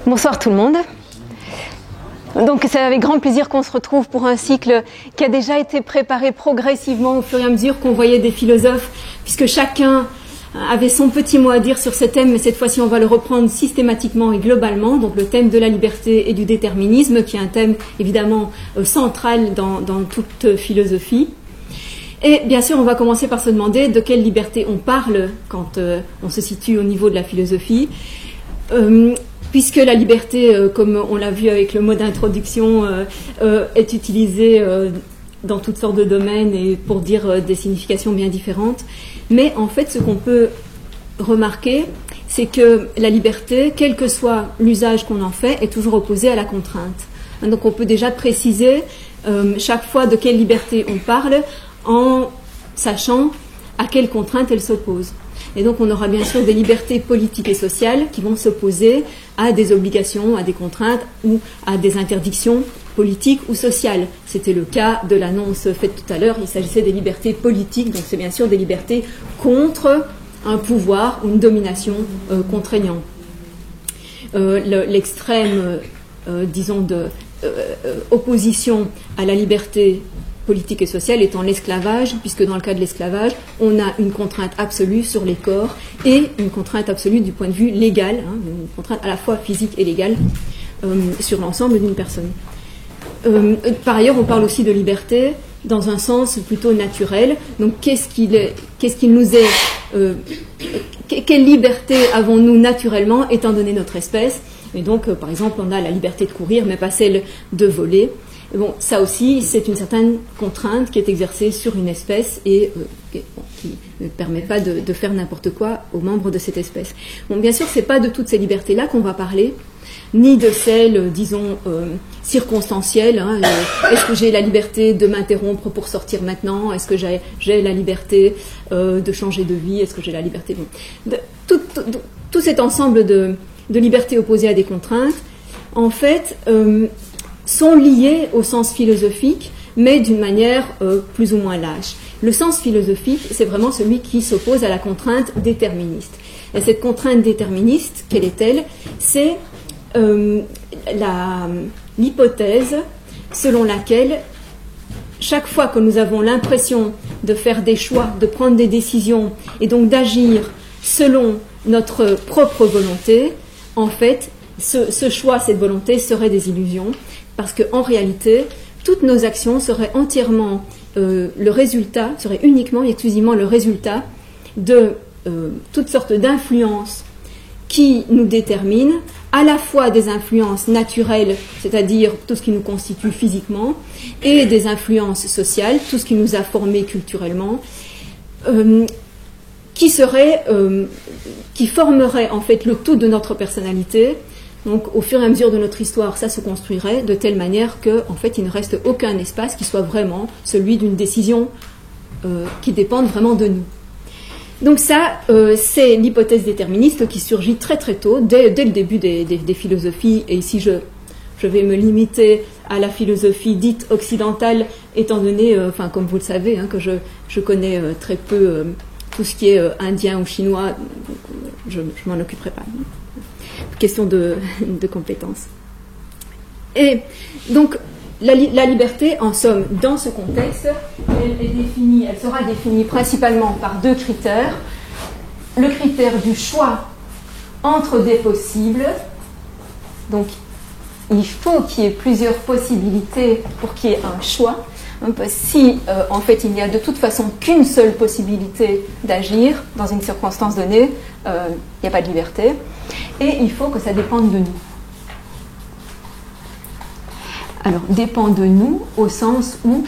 Bonsoir tout le monde. Donc c'est avec grand plaisir qu'on se retrouve pour un cycle qui a déjà été préparé progressivement au fur et à mesure qu'on voyait des philosophes, puisque chacun avait son petit mot à dire sur ce thème, mais cette fois-ci on va le reprendre systématiquement et globalement, donc le thème de la liberté et du déterminisme, qui est un thème évidemment central dans toute philosophie. Et bien sûr, on va commencer par se demander de quelle liberté on parle quand on se situe au niveau de la philosophie. Puisque la liberté, comme on l'a vu avec le mot d'introduction, est utilisée dans toutes sortes de domaines et pour dire des significations bien différentes. Mais en fait, ce qu'on peut remarquer, c'est que la liberté, quel que soit l'usage qu'on en fait, est toujours opposée à la contrainte. Donc on peut déjà préciser chaque fois de quelle liberté on parle en sachant à quelle contrainte elle s'oppose. Et donc on aura bien sûr des libertés politiques et sociales qui vont s'opposer à des obligations, à des contraintes ou à des interdictions politiques ou sociales. C'était le cas de l'annonce faite tout à l'heure, il s'agissait des libertés politiques, donc c'est bien sûr des libertés contre un pouvoir ou une domination contraignant. L'extrême, disons, opposition à la liberté politique et sociale étant l'esclavage, puisque dans le cas de l'esclavage, on a une contrainte absolue sur les corps et une contrainte absolue du point de vue légal, une contrainte à la fois physique et légale sur l'ensemble d'une personne. Par ailleurs, on parle aussi de liberté dans un sens plutôt naturel. Donc, qu'est-ce qu'il nous est, quelle liberté avons-nous naturellement étant donné notre espèce? Et donc, par exemple, on a la liberté de courir, mais pas celle de voler. Bon, ça aussi, c'est une certaine contrainte qui est exercée sur une espèce et qui ne permet pas de faire n'importe quoi aux membres de cette espèce. Bon, bien sûr, ce n'est pas de toutes ces libertés-là qu'on va parler, ni de celles, disons, circonstancielles. Est-ce que j'ai la liberté de m'interrompre pour sortir maintenant? Est-ce que j'ai la liberté de changer de vie? Est-ce que j'ai la liberté... Bon. Tout cet ensemble de libertés opposées à des contraintes, en fait... sont liés au sens philosophique, mais d'une manière plus ou moins lâche. Le sens philosophique, c'est vraiment celui qui s'oppose à la contrainte déterministe. Et cette contrainte déterministe, quelle est-elle? C'est l'hypothèse selon laquelle, chaque fois que nous avons l'impression de faire des choix, de prendre des décisions, et donc d'agir selon notre propre volonté, en fait, ce choix, cette volonté serait des illusions, parce qu'en réalité, toutes nos actions seraient entièrement seraient uniquement et exclusivement le résultat de toutes sortes d'influences qui nous déterminent, à la fois des influences naturelles, c'est-à-dire tout ce qui nous constitue physiquement, et des influences sociales, tout ce qui nous a formés culturellement, qui formeraient en fait le tout de notre personnalité. Donc, au fur et à mesure de notre histoire, ça se construirait de telle manière qu'en fait, il ne reste aucun espace qui soit vraiment celui d'une décision qui dépende vraiment de nous. Donc ça, c'est l'hypothèse déterministe qui surgit très très tôt, dès le début des philosophies. Et ici, je vais me limiter à la philosophie dite occidentale, étant donné, comme vous le savez, que je connais très peu tout ce qui est indien ou chinois, je m'en occuperai pas. Question de compétences. Et donc, la liberté, en somme, dans ce contexte, elle sera définie principalement par deux critères. Le critère du choix entre des possibles. Donc, il faut qu'il y ait plusieurs possibilités pour qu'il y ait un choix. Si, en fait, il n'y a de toute façon qu'une seule possibilité d'agir dans une circonstance donnée, il n'y a pas de liberté. Et il faut que ça dépende de nous. Alors, dépend de nous au sens où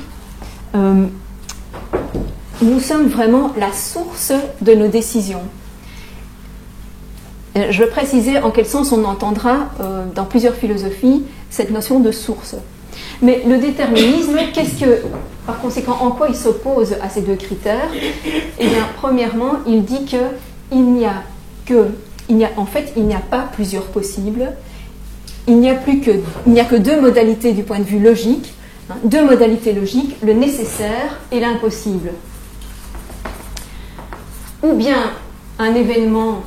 nous sommes vraiment la source de nos décisions. Je veux préciser en quel sens on entendra dans plusieurs philosophies cette notion de source. Mais le déterminisme, par conséquent, en quoi il s'oppose à ces deux critères? Eh bien, premièrement, il dit qu'il n'y a pas plusieurs possibles. Il n'y a que deux modalités du point de vue logique, deux modalités logiques, le nécessaire et l'impossible. Ou bien un événement,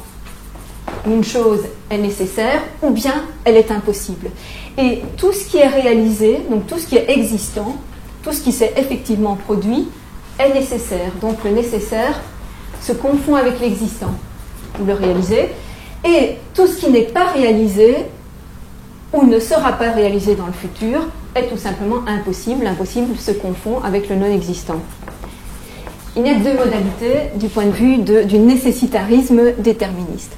une chose est nécessaire, ou bien elle est impossible. Et tout ce qui est réalisé, donc tout ce qui est existant, tout ce qui s'est effectivement produit, est nécessaire. Donc le nécessaire se confond avec l'existant, ou le réalisé, et tout ce qui n'est pas réalisé, ou ne sera pas réalisé dans le futur, est tout simplement impossible. L'impossible se confond avec le non-existant. Il y a deux modalités du point de vue du nécessitarisme déterministe.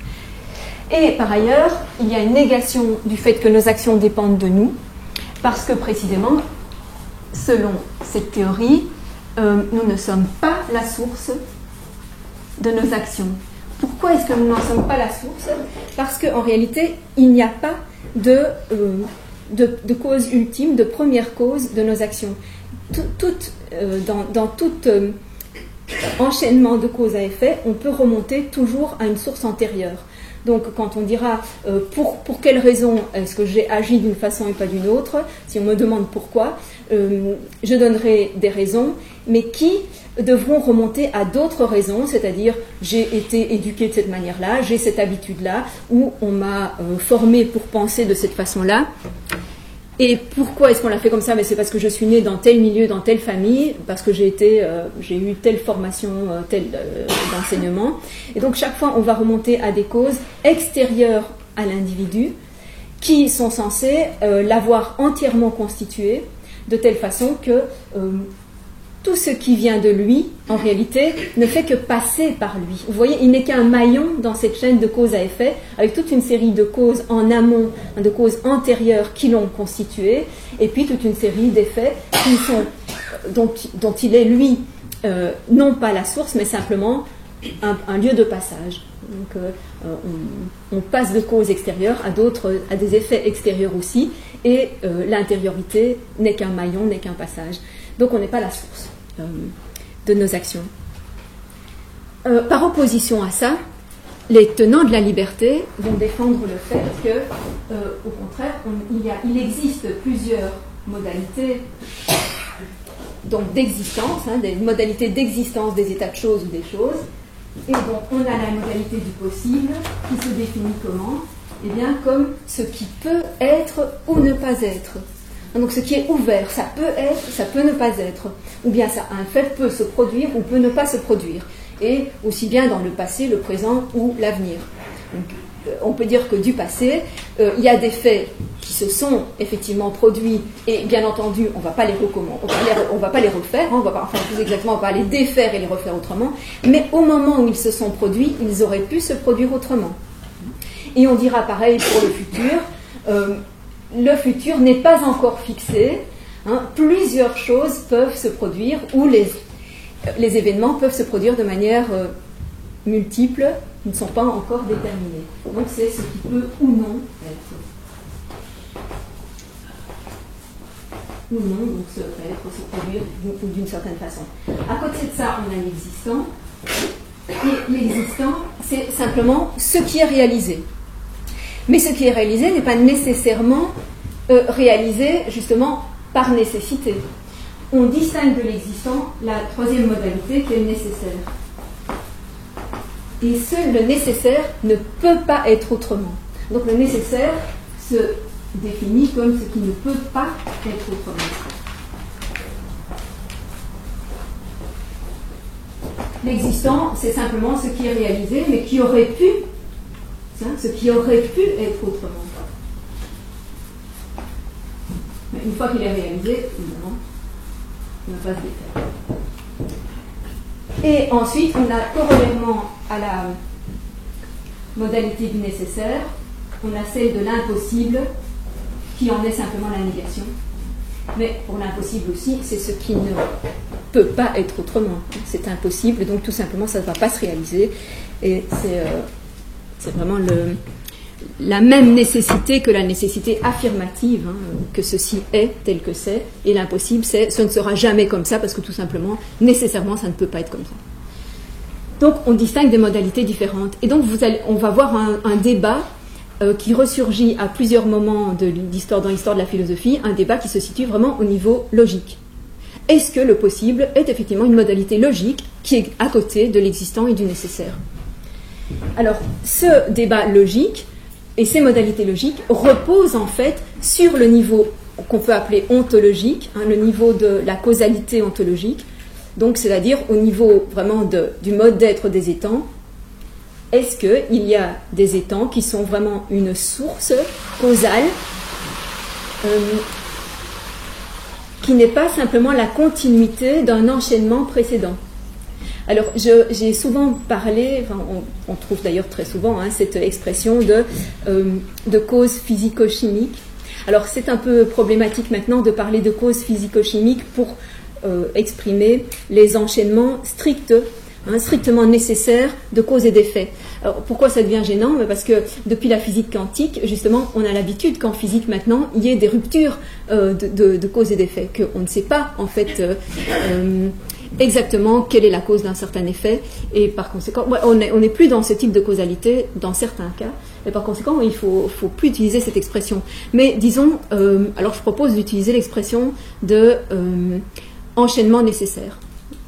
Et par ailleurs, il y a une négation du fait que nos actions dépendent de nous, parce que précisément, selon cette théorie, nous ne sommes pas la source de nos actions. Pourquoi est-ce que nous n'en sommes pas la source? Parce qu'en réalité, il n'y a pas de cause ultime, de première cause de nos actions. Dans tout enchaînement de cause à effet, on peut remonter toujours à une source antérieure. Donc quand on dira pour quelle raison est-ce que j'ai agi d'une façon et pas d'une autre, si on me demande pourquoi, je donnerai des raisons, mais qui devront remonter à d'autres raisons, c'est-à-dire j'ai été éduqué de cette manière-là, j'ai cette habitude-là, ou on m'a formé pour penser de cette façon-là. Et pourquoi est-ce qu'on l'a fait comme ça? Mais c'est parce que je suis née dans tel milieu, dans telle famille, parce que j'ai eu telle formation, tel d'enseignement. Et donc chaque fois, on va remonter à des causes extérieures à l'individu qui sont censées l'avoir entièrement constitué, de telle façon que tout ce qui vient de lui, en réalité, ne fait que passer par lui. Vous voyez, il n'est qu'un maillon dans cette chaîne de cause à effet, avec toute une série de causes en amont, de causes antérieures qui l'ont constitué, et puis toute une série d'effets dont il est, lui, non pas la source, mais simplement un lieu de passage. Donc, on passe de causes extérieures à des effets extérieurs aussi, et l'intériorité n'est qu'un maillon, n'est qu'un passage. Donc on n'est pas la source de nos actions. Par opposition à ça, les tenants de la liberté vont défendre le fait que, au contraire, il existe plusieurs modalités donc d'existence, des modalités d'existence des états de choses ou des choses. Et donc on a la modalité du possible qui se définit comment? Eh bien comme ce qui peut être ou ne pas être. Donc ce qui est ouvert, ça peut être, ça peut ne pas être. Ou bien un fait peut se produire ou peut ne pas se produire. Et aussi bien dans le passé, le présent ou l'avenir. Donc, on peut dire que du passé, il y a des faits qui se sont effectivement produits et bien entendu, on ne va pas les refaire, enfin plus exactement, on va les défaire et les refaire autrement. Mais au moment où ils se sont produits, ils auraient pu se produire autrement. Et on dira pareil pour le futur. Le futur n'est pas encore fixé. Plusieurs choses peuvent se produire ou les événements peuvent se produire de manière multiple, qui ne sont pas encore déterminés. Donc c'est ce qui peut ou non être. Ou non, donc se produire d'une certaine façon. À côté de ça, on a l'existant. Et l'existant, c'est simplement ce qui est réalisé. Mais ce qui est réalisé n'est pas nécessairement réalisé justement par nécessité. On distingue de l'existant la troisième modalité qui est le nécessaire. Et seul le nécessaire ne peut pas être autrement. Donc le nécessaire se définit comme ce qui ne peut pas être autrement. L'existant, c'est simplement ce qui est réalisé, mais qui aurait pu être autrement. Mais une fois qu'il est réalisé, évidemment, il ne va pas se défaire. Et ensuite, on a corollairement à la modalité du nécessaire, on a celle de l'impossible, qui en est simplement la négation. Mais pour l'impossible aussi, c'est ce qui ne peut pas être autrement. C'est impossible, donc tout simplement, ça ne va pas se réaliser. Et c'est vraiment la même nécessité que la nécessité affirmative, que ceci est tel que c'est, et l'impossible, ce ne sera jamais comme ça, parce que tout simplement, nécessairement, ça ne peut pas être comme ça. Donc, on distingue des modalités différentes. Et donc, on va voir un débat qui ressurgit à plusieurs moments dans l'histoire de la philosophie, un débat qui se situe vraiment au niveau logique. Est-ce que le possible est effectivement une modalité logique qui est à côté de l'existant et du nécessaire ? Alors, ce débat logique et ces modalités logiques reposent en fait sur le niveau qu'on peut appeler ontologique, le niveau de la causalité ontologique, donc c'est-à-dire au niveau vraiment du mode d'être des étangs. Est-ce qu'il y a des étangs qui sont vraiment une source causale qui n'est pas simplement la continuité d'un enchaînement précédent? Alors, j'ai souvent parlé, enfin, on trouve d'ailleurs très souvent cette expression de cause physico-chimique. Alors, c'est un peu problématique maintenant de parler de cause physico-chimique pour exprimer les enchaînements strictement nécessaires de cause et d'effet. Alors, pourquoi ça devient gênant? Parce que depuis la physique quantique, justement, on a l'habitude qu'en physique maintenant, il y ait des ruptures de cause et d'effet, qu'on ne sait pas en fait exactement quelle est la cause d'un certain effet, et par conséquent, on n'est plus dans ce type de causalité dans certains cas, et par conséquent, il ne faut plus utiliser cette expression. Mais disons, alors je propose d'utiliser l'expression de enchaînement nécessaire.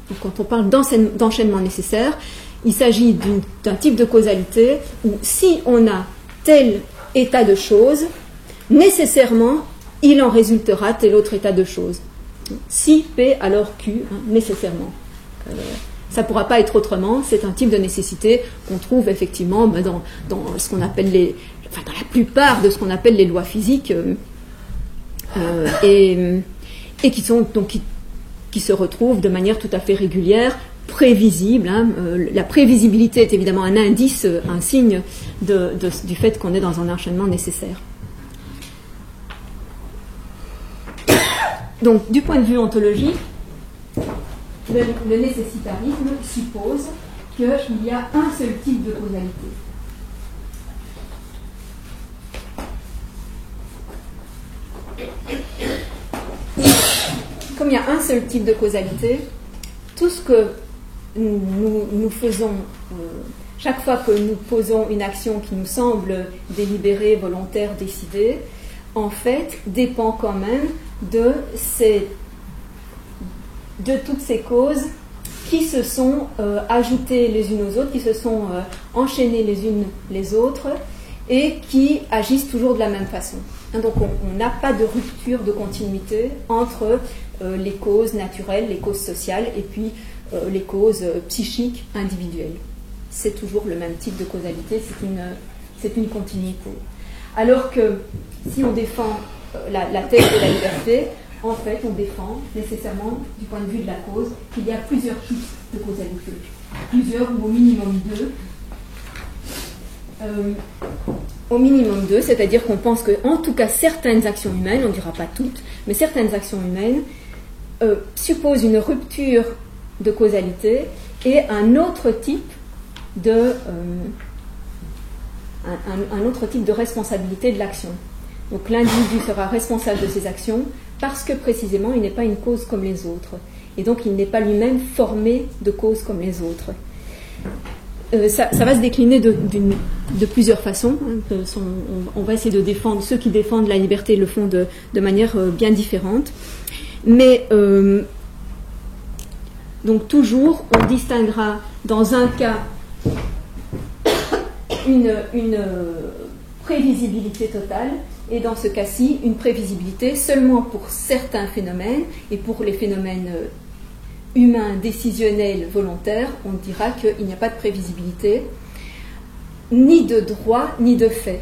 Donc, quand on parle d'enchaînement nécessaire, il s'agit d'un type de causalité où si on a tel état de choses, nécessairement, il en résultera tel autre état de choses. Si P, alors Q, nécessairement. Ça ne pourra pas être autrement, c'est un type de nécessité qu'on trouve effectivement dans ce qu'on appelle dans la plupart de ce qu'on appelle les lois physiques, et qui sont donc qui se retrouvent de manière tout à fait régulière, prévisible. La prévisibilité est évidemment un indice, un signe du fait qu'on est dans un enchaînement nécessaire. Donc, du point de vue ontologique, le nécessitarisme suppose qu'il y a un seul type de causalité. Comme il y a un seul type de causalité, tout ce que nous faisons, chaque fois que nous posons une action qui nous semble délibérée, volontaire, décidée, en fait, dépend quand même de toutes ces causes qui se sont ajoutées les unes aux autres, qui se sont enchaînées les unes les autres et qui agissent toujours de la même façon. Donc on n'a pas de rupture de continuité entre les causes naturelles, les causes sociales et puis les causes psychiques individuelles. C'est toujours le même type de causalité, c'est une continuité. Alors que si on défend la thèse de la liberté, en fait, on défend nécessairement, du point de vue de la cause, qu'il y a plusieurs types de causalité. Plusieurs ou au minimum deux. Au minimum deux, c'est-à-dire qu'on pense que, en tout cas, certaines actions humaines, on ne dira pas toutes, mais certaines actions humaines supposent une rupture de causalité et un autre type de responsabilité de l'action. Donc l'individu sera responsable de ses actions parce que précisément il n'est pas une cause comme les autres. Et donc il n'est pas lui-même formé de causes comme les autres. Ça va se décliner de plusieurs façons. On va essayer de défendre, ceux qui défendent la liberté le font de manière bien différente. Mais donc toujours on distinguera dans un cas une prévisibilité totale, et dans ce cas-ci, une prévisibilité seulement pour certains phénomènes, et pour les phénomènes humains, décisionnels, volontaires, on dira qu'il n'y a pas de prévisibilité, ni de droit, ni de fait.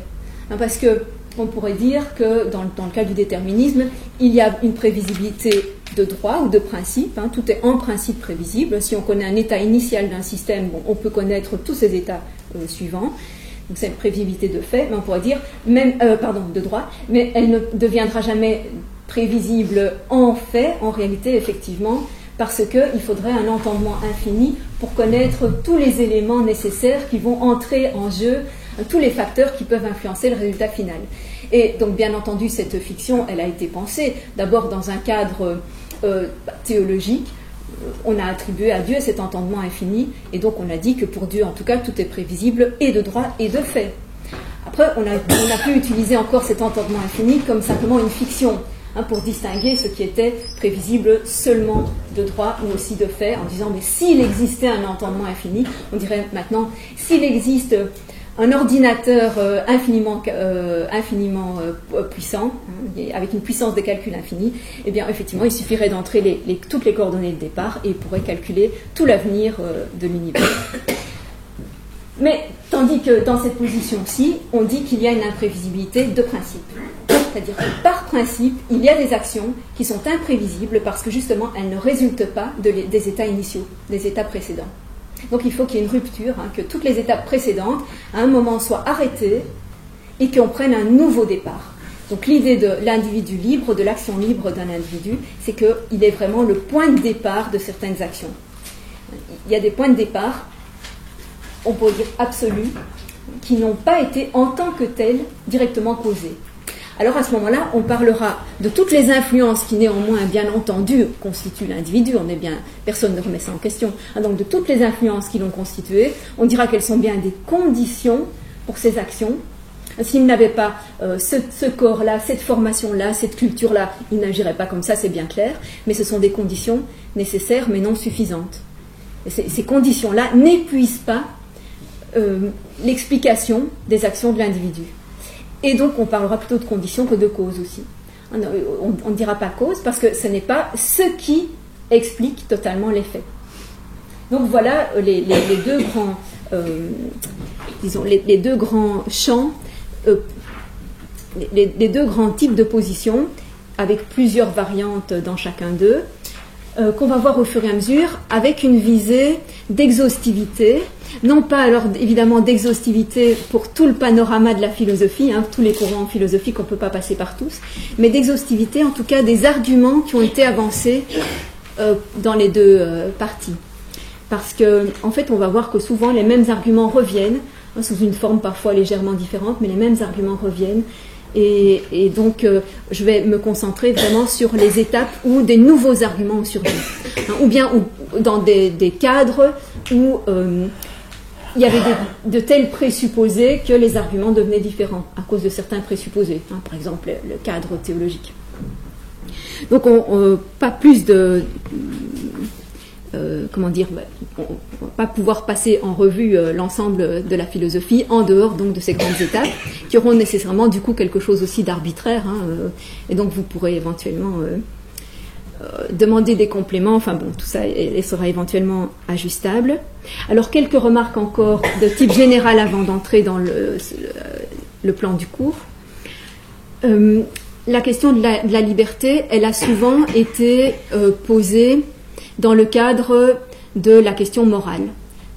Parce que on pourrait dire que dans le cas du déterminisme, il y a une prévisibilité de droit ou de principe, tout est en principe prévisible. Si on connaît un état initial d'un système, on peut connaître tous ses états suivants. Donc c'est une prévisibilité de fait, mais on pourrait dire de droit, mais elle ne deviendra jamais prévisible en fait, en réalité, effectivement, parce qu'il faudrait un entendement infini pour connaître tous les éléments nécessaires qui vont entrer en jeu, tous les facteurs qui peuvent influencer le résultat final. Et donc, bien entendu, cette fiction, elle a été pensée d'abord dans un cadre théologique. On a attribué à Dieu cet entendement infini, et donc on a dit que pour Dieu, en tout cas, tout est prévisible et de droit et de fait. Après, on a pu utiliser encore cet entendement infini comme simplement une fiction, pour distinguer ce qui était prévisible seulement de droit ou aussi de fait, en disant, mais s'il existait un entendement infini, on dirait maintenant, s'il existe un ordinateur infiniment puissant, avec une puissance de calcul infinie, eh bien, effectivement, il suffirait d'entrer toutes les coordonnées de départ et il pourrait calculer tout l'avenir de l'univers. Mais, tandis que dans cette position-ci, on dit qu'il y a une imprévisibilité de principe. C'est-à-dire que par principe, il y a des actions qui sont imprévisibles parce que justement, elles ne résultent pas des états initiaux, des états précédents. Donc il faut qu'il y ait une rupture, que toutes les étapes précédentes, à un moment, soient arrêtées et qu'on prenne un nouveau départ. Donc l'idée de l'individu libre, de l'action libre d'un individu, c'est qu'il est vraiment le point de départ de certaines actions. Il y a des points de départ, on peut dire absolus, qui n'ont pas été en tant que tels directement causés. Alors à ce moment-là, on parlera de toutes les influences qui néanmoins, bien entendu, constituent l'individu. Personne ne remet ça en question. Donc de toutes les influences qui l'ont constitué, on dira qu'elles sont bien des conditions pour ces actions. S'il n'avait pas ce corps-là, cette formation-là, cette culture-là, il n'agirait pas comme ça, c'est bien clair. Mais ce sont des conditions nécessaires mais non suffisantes. Et ces conditions-là n'épuisent pas l'explication des actions de l'individu. Et donc, on parlera plutôt de conditions que de causes aussi. On ne dira pas cause parce que ce n'est pas ce qui explique totalement les faits. Donc voilà les deux grands, les deux grands champs, les deux grands types de positions, avec plusieurs variantes dans chacun d'eux, qu'on va voir au fur et à mesure, avec une visée d'exhaustivité. Non pas alors évidemment d'exhaustivité pour tout le panorama de la philosophie, tous les courants philosophiques, on ne peut pas passer par tous, mais d'exhaustivité en tout cas des arguments qui ont été avancés dans les deux parties. Parce qu'en fait on va voir que souvent les mêmes arguments reviennent, sous une forme parfois légèrement différente, mais les mêmes arguments reviennent. Et donc je vais me concentrer vraiment sur les étapes où des nouveaux arguments ont surgi, ou bien dans des cadres où il y avait de tels présupposés que les arguments devenaient différents à cause de certains présupposés, par exemple le cadre théologique. Donc pas plus de on va pas pouvoir passer en revue l'ensemble de la philosophie en dehors donc de ces grandes étapes qui auront nécessairement du coup quelque chose aussi d'arbitraire, et donc vous pourrez éventuellement demander des compléments, tout ça sera éventuellement ajustable. Alors quelques remarques encore de type général avant d'entrer dans le plan du cours. La question de la liberté, elle a souvent été posée dans le cadre de la question morale.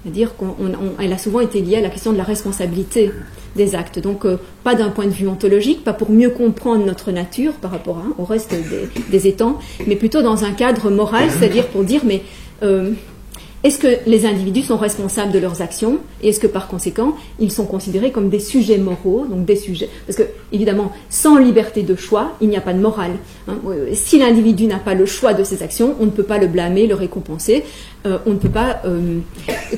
C'est-à-dire qu'elle a souvent été liée à la question de la responsabilité des actes. Donc, pas d'un point de vue ontologique, pas pour mieux comprendre notre nature par rapport au reste des étangs, mais plutôt dans un cadre moral, c'est-à-dire pour dire, mais est-ce que les individus sont responsables de leurs actions et est-ce que par conséquent, ils sont considérés comme des sujets moraux, donc des sujets. Parce que, évidemment, sans liberté de choix, il n'y a pas de morale. Si l'individu n'a pas le choix de ses actions, on ne peut pas le blâmer, le récompenser, on ne peut pas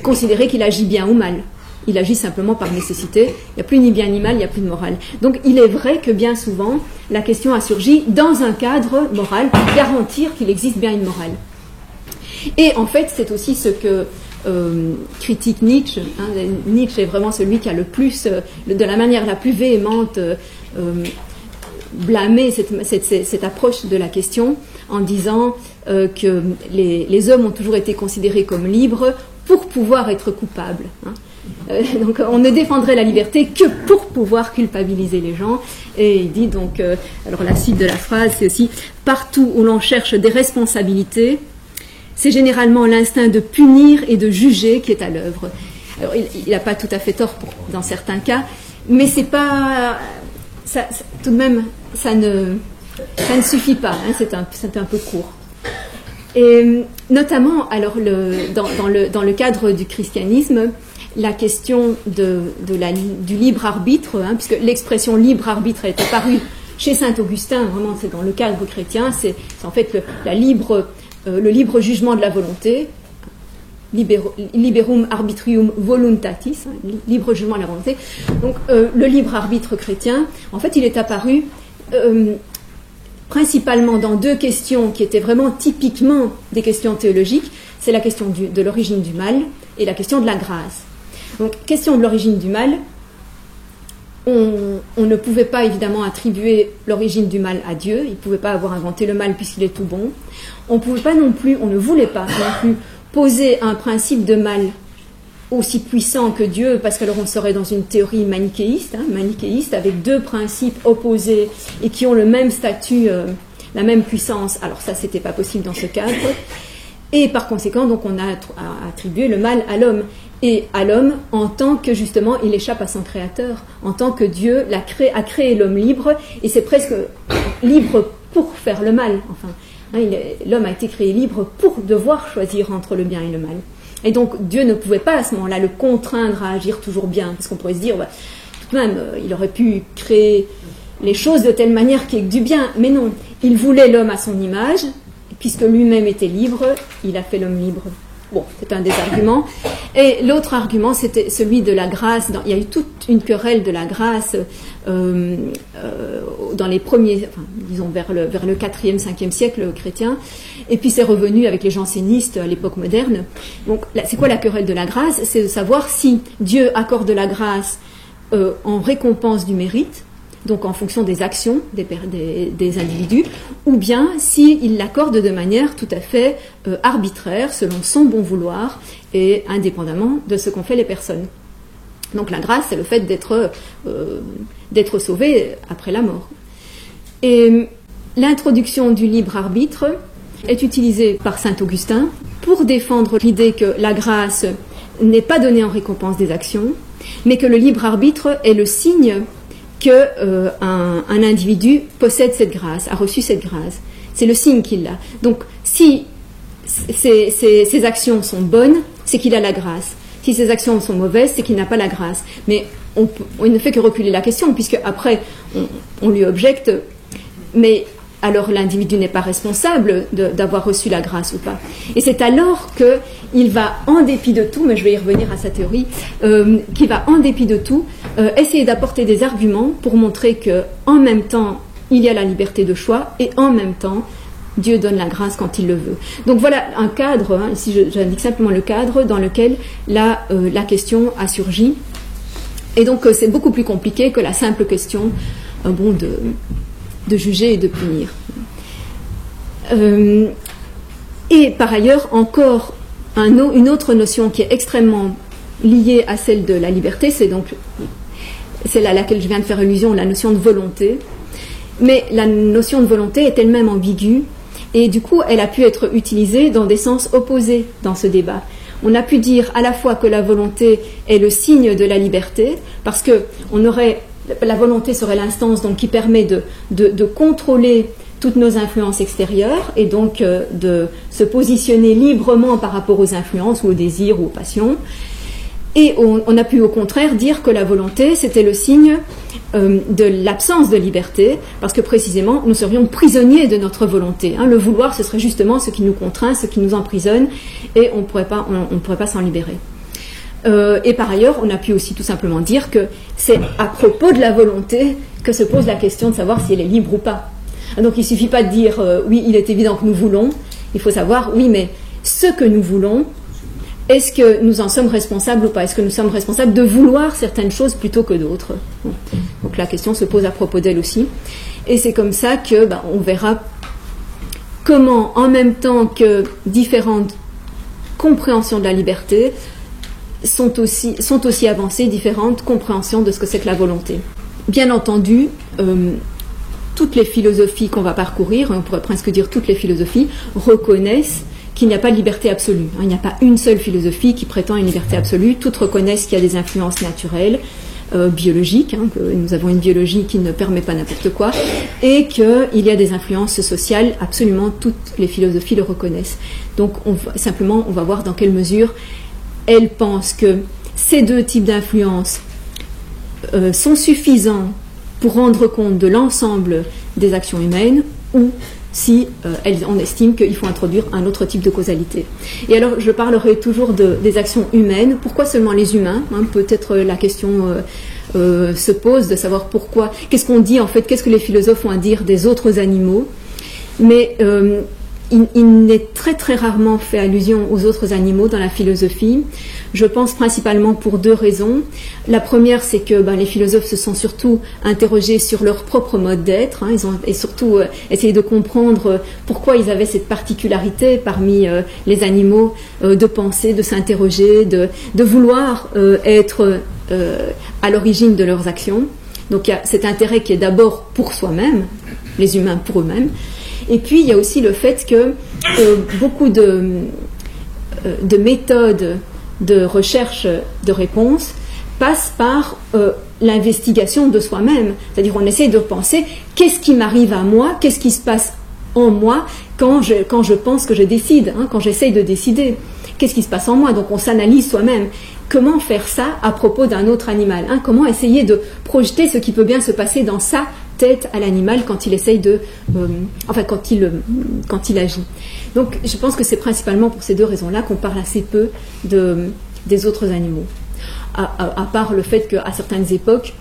considérer qu'il agit bien ou mal. Il agit simplement par nécessité. Il n'y a plus ni bien ni mal, il n'y a plus de morale. Donc il est vrai que bien souvent, la question a surgi dans un cadre moral pour garantir qu'il existe bien une morale. Et en fait, c'est aussi ce que critique Nietzsche. Nietzsche est vraiment celui qui a le plus, de la manière la plus véhémente, blâmé cette approche de la question en disant que les hommes ont toujours été considérés comme libres pour pouvoir être coupables. Donc on ne défendrait la liberté que pour pouvoir culpabiliser les gens. Et il dit donc, alors la suite de la phrase, c'est aussi « Partout où l'on cherche des responsabilités, c'est généralement l'instinct de punir et de juger qui est à l'œuvre. » Alors il n'a pas tout à fait tort dans certains cas, mais c'est pas... tout de même, ça ne suffit pas, c'est un peu court. Et notamment, alors dans le cadre du christianisme, la question du libre arbitre, puisque l'expression libre arbitre est apparue chez saint Augustin, vraiment c'est dans le cadre chrétien, c'est en fait le libre jugement de la volonté, liberum arbitrium voluntatis, libre jugement de la volonté. Donc le libre arbitre chrétien, en fait il est apparu principalement dans deux questions qui étaient vraiment typiquement des questions théologiques, c'est la question de l'origine du mal et la question de la grâce. Donc, question de l'origine du mal, on ne pouvait pas évidemment attribuer l'origine du mal à Dieu, il ne pouvait pas avoir inventé le mal puisqu'il est tout bon. On pouvait pas non plus, on ne voulait pas non plus poser un principe de mal aussi puissant que Dieu, parce qu'alors on serait dans une théorie manichéiste, manichéiste avec deux principes opposés et qui ont le même statut, la même puissance. Alors ça, c'était pas possible dans ce cadre. Et par conséquent, donc on a attribué le mal à l'homme. Et à l'homme en tant que, justement, il échappe à son créateur, en tant que Dieu a créé l'homme libre, et c'est presque libre pour faire le mal. Enfin, l'homme a été créé libre pour devoir choisir entre le bien et le mal. Et donc, Dieu ne pouvait pas à ce moment-là le contraindre à agir toujours bien, parce qu'on pourrait se dire, tout de même, il aurait pu créer les choses de telle manière qu'il y ait du bien, mais non, il voulait l'homme à son image, puisque lui-même était libre, il a fait l'homme libre. Bon, c'est un des arguments. Et l'autre argument, c'était celui de la grâce. Il y a eu toute une querelle de la grâce dans les premiers, enfin, disons vers le 4e, 5e siècle chrétien. Et puis c'est revenu avec les jansénistes à l'époque moderne. Donc, c'est quoi la querelle de la grâce? C'est de savoir si Dieu accorde la grâce en récompense du mérite, donc en fonction des actions des individus, ou bien s'il l'accorde de manière tout à fait arbitraire, selon son bon vouloir, et indépendamment de ce qu'ont fait les personnes. Donc la grâce, c'est le fait d'être sauvé après la mort. Et l'introduction du libre arbitre est utilisée par saint Augustin pour défendre l'idée que la grâce n'est pas donnée en récompense des actions, mais que le libre arbitre est le signe qu'un individu possède cette grâce, a reçu cette grâce. C'est le signe qu'il a. Donc, si ses actions sont bonnes, c'est qu'il a la grâce. Si ses actions sont mauvaises, c'est qu'il n'a pas la grâce. Mais on ne fait que reculer la question, puisque après, on lui objecte, mais alors l'individu n'est pas responsable d'avoir reçu la grâce ou pas. Et c'est alors qu'il va, en dépit de tout, mais je vais y revenir à sa théorie, qu'il va, en dépit de tout, essayer d'apporter des arguments pour montrer qu'en même temps, il y a la liberté de choix, et en même temps, Dieu donne la grâce quand il le veut. Donc voilà un cadre, ici j'indique simplement le cadre dans lequel la question a surgi. Et donc c'est beaucoup plus compliqué que la simple question de juger et de punir. Et par ailleurs, encore une autre notion qui est extrêmement liée à celle de la liberté, c'est donc celle à laquelle je viens de faire allusion, la notion de volonté. Mais la notion de volonté est elle-même ambiguë, et du coup, elle a pu être utilisée dans des sens opposés dans ce débat. On a pu dire à la fois que la volonté est le signe de la liberté, parce que la volonté serait l'instance donc, qui permet de contrôler toutes nos influences extérieures et donc de se positionner librement par rapport aux influences ou aux désirs ou aux passions. Et on a pu au contraire dire que la volonté, c'était le signe de l'absence de liberté, parce que précisément, nous serions prisonniers de notre volonté. Le vouloir, ce serait justement ce qui nous contraint, ce qui nous emprisonne, et on ne pourrait pas s'en libérer. Et par ailleurs, on a pu aussi tout simplement dire que c'est à propos de la volonté que se pose la question de savoir si elle est libre ou pas. Donc il ne suffit pas de dire oui, il est évident que nous voulons, il faut savoir oui, mais ce que nous voulons, est-ce que nous en sommes responsables ou pas? Est-ce que nous sommes responsables de vouloir certaines choses plutôt que d'autres? Donc la question se pose à propos d'elle aussi. Et c'est comme ça que on verra comment, en même temps que différentes compréhensions de la liberté, sont aussi avancées différentes compréhensions de ce que c'est que la volonté. Bien entendu, toutes les philosophies qu'on va parcourir, on pourrait presque dire toutes les philosophies, reconnaissent qu'il n'y a pas de liberté absolue. Il n'y a pas une seule philosophie qui prétend une liberté absolue. Toutes reconnaissent qu'il y a des influences naturelles, biologiques, que nous avons une biologie qui ne permet pas n'importe quoi, et qu'il y a des influences sociales. Absolument toutes les philosophies le reconnaissent. Donc on va voir dans quelle mesure elles pensent que ces deux types d'influences sont suffisants pour rendre compte de l'ensemble des actions humaines, ou si on estime qu'il faut introduire un autre type de causalité. Et alors, je parlerai toujours des actions humaines. Pourquoi seulement les humains? Peut-être la question se pose de savoir pourquoi. Qu'est-ce qu'on dit en fait? Qu'est-ce que les philosophes ont à dire des autres animaux? Mais il n'est très très rarement fait allusion aux autres animaux dans la philosophie. Je pense principalement pour deux raisons. La première, c'est que les philosophes se sont surtout interrogés sur leur propre mode d'être. Ils ont surtout essayé de comprendre pourquoi ils avaient cette particularité parmi les animaux de penser, de s'interroger, de vouloir être à l'origine de leurs actions. Donc il y a cet intérêt qui est d'abord pour soi-même, les humains pour eux-mêmes. Et puis il y a aussi le fait que beaucoup de méthodes de recherche de réponse passent par l'investigation de soi-même. C'est-à-dire on essaie de penser qu'est-ce qui m'arrive à moi, qu'est-ce qui se passe en moi quand je pense que je décide, quand j'essaye de décider. Qu'est-ce qui se passe en moi? Donc on s'analyse soi-même. Comment faire ça à propos d'un autre animal? Comment essayer de projeter ce qui peut bien se passer dans sa tête à l'animal quand il essaye quand il agit. Donc je pense que c'est principalement pour ces deux raisons-là qu'on parle assez peu des autres animaux. À part le fait qu'à certaines époques,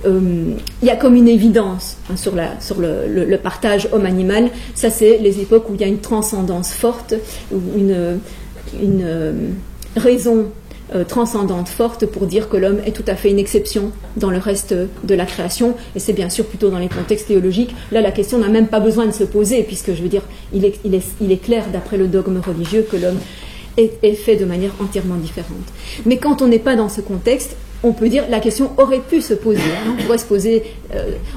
il y a comme une évidence sur le partage homme-animal. Ça, c'est les époques où il y a une transcendance forte, une raison transcendante forte pour dire que l'homme est tout à fait une exception dans le reste de la création, et c'est bien sûr plutôt dans les contextes théologiques. Là, la question n'a même pas besoin de se poser, puisque je veux dire, il est clair d'après le dogme religieux que l'homme est fait de manière entièrement différente. Mais quand on n'est pas dans ce contexte, on peut dire la question aurait pu se poser.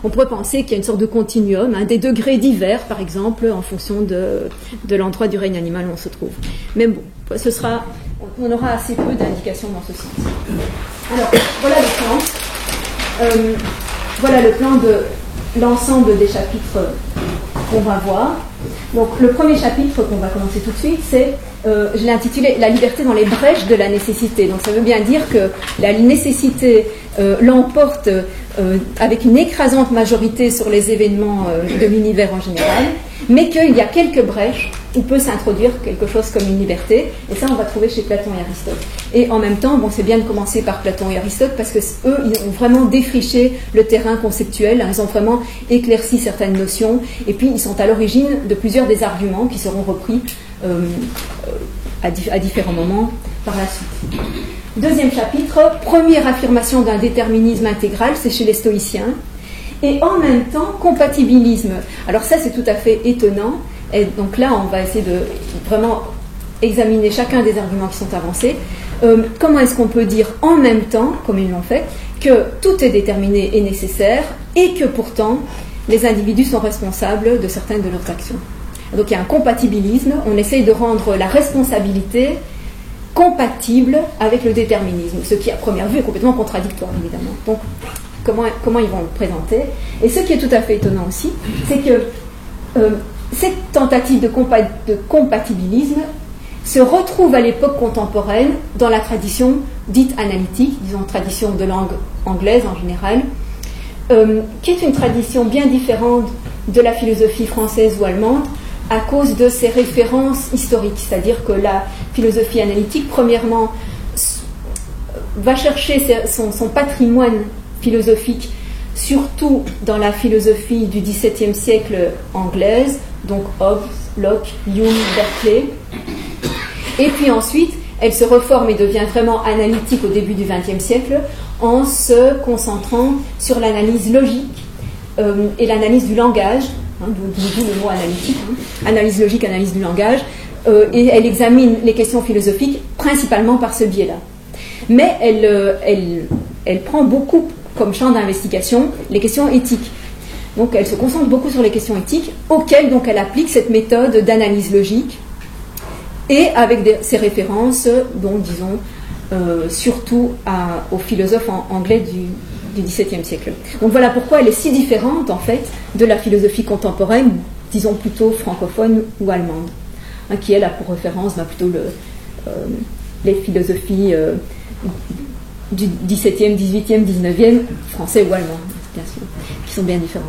On pourrait penser qu'il y a une sorte de continuum, des degrés divers, par exemple, en fonction de l'endroit du règne animal où on se trouve. Mais bon, on aura assez peu d'indications dans ce sens. Alors, voilà le plan. Voilà le plan de l'ensemble des chapitres qu'on va voir. Donc, le premier chapitre qu'on va commencer tout de suite, c'est, je l'ai intitulé « La liberté dans les brèches de la nécessité ». Donc, ça veut bien dire que la nécessité l'emporte avec une écrasante majorité sur les événements de l'univers en général, mais qu'il y a quelques brèches où peut s'introduire quelque chose comme une liberté, et ça on va trouver chez Platon et Aristote. Et en même temps, c'est bien de commencer par Platon et Aristote parce que eux, ils ont vraiment défriché le terrain conceptuel, ils ont vraiment éclairci certaines notions, et puis ils sont à l'origine de plusieurs des arguments qui seront repris à différents moments par la suite. Deuxième chapitre, première affirmation d'un déterminisme intégral, c'est chez les stoïciens. Et en même temps, compatibilisme. Alors ça, c'est tout à fait étonnant. Et donc là, on va essayer de vraiment examiner chacun des arguments qui sont avancés. Comment est-ce qu'on peut dire en même temps, comme ils l'ont fait, que tout est déterminé et nécessaire, et que pourtant, les individus sont responsables de certaines de leurs actions. Donc il y a un compatibilisme. On essaye de rendre la responsabilité compatible avec le déterminisme, ce qui à première vue est complètement contradictoire, évidemment. Donc, comment ils vont le présenter. Et ce qui est tout à fait étonnant aussi, c'est que cette tentative de compatibilisme se retrouve à l'époque contemporaine dans la tradition dite analytique, disons tradition de langue anglaise en général, qui est une tradition bien différente de la philosophie française ou allemande à cause de ses références historiques. C'est-à-dire que la philosophie analytique, premièrement, va chercher son patrimoine philosophique, surtout dans la philosophie du XVIIe siècle anglaise, donc Hobbes, Locke, Hume, Berkeley. Et puis ensuite, elle se reforme et devient vraiment analytique au début du XXe siècle en se concentrant sur l'analyse logique et l'analyse du langage, d'où le mot analytique, analyse logique, analyse du langage, et elle examine les questions philosophiques principalement par ce biais-là. Mais elle prend beaucoup comme champ d'investigation les questions éthiques. Donc elle se concentre beaucoup sur les questions éthiques, auxquelles donc elle applique cette méthode d'analyse logique, et avec ses références, donc disons, surtout aux philosophes anglais du XVIIe siècle. Donc voilà pourquoi elle est si différente en fait de la philosophie contemporaine, disons plutôt francophone ou allemande, qui elle a pour référence plutôt les philosophies du XVIIe, XVIIIe, XIXe, français ou allemand, bien sûr, qui sont bien différentes.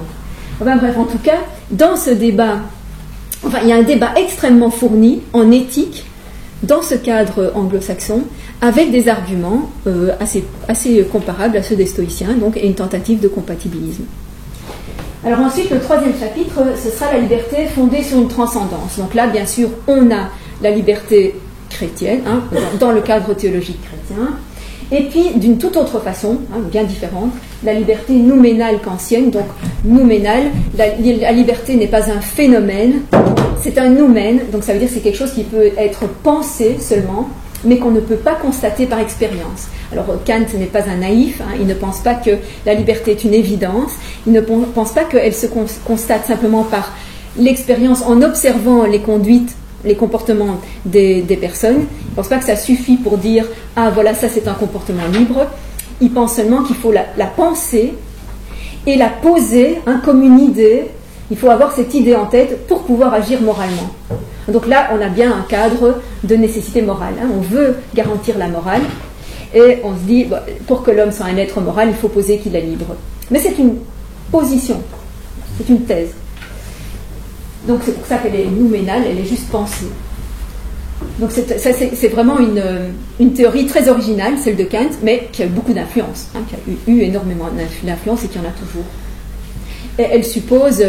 Enfin, bref, en tout cas, dans ce débat, il y a un débat extrêmement fourni en éthique dans ce cadre anglo-saxon, avec des arguments assez comparables à ceux des stoïciens, donc, et une tentative de compatibilisme. Alors ensuite, le troisième chapitre, ce sera la liberté fondée sur une transcendance. Donc là, bien sûr, on a la liberté chrétienne, hein, dans le cadre théologique chrétien, et puis d'une toute autre façon, hein, bien différente, la liberté nouménale kantienne. Donc nouménale, la liberté n'est pas un phénomène, c'est un noumène, donc ça veut dire que c'est quelque chose qui peut être pensé seulement, mais qu'on ne peut pas constater par expérience. Alors Kant n'est pas un naïf, hein, il ne pense pas que la liberté est une évidence, il ne pense pas qu'elle se constate simplement par l'expérience en observant les conduites, les comportements des personnes. Il ne pense pas que ça suffit pour dire « Ah voilà, ça c'est un comportement libre ». Il pense seulement qu'il faut la penser et la poser, hein, comme une idée. Il faut avoir cette idée en tête pour pouvoir agir moralement. Donc là, on a bien un cadre de nécessité morale. Hein. On veut garantir la morale et on se dit, bah, pour que l'homme soit un être moral, il faut poser qu'il est libre. Mais c'est une position, c'est une thèse. Donc c'est pour ça qu'elle est nouménale, elle est juste pensée. Donc c'est vraiment une théorie très originale, celle de Kant, mais qui a eu beaucoup d'influence, hein, qui a eu énormément d'influence et qui en a toujours. Et elle suppose...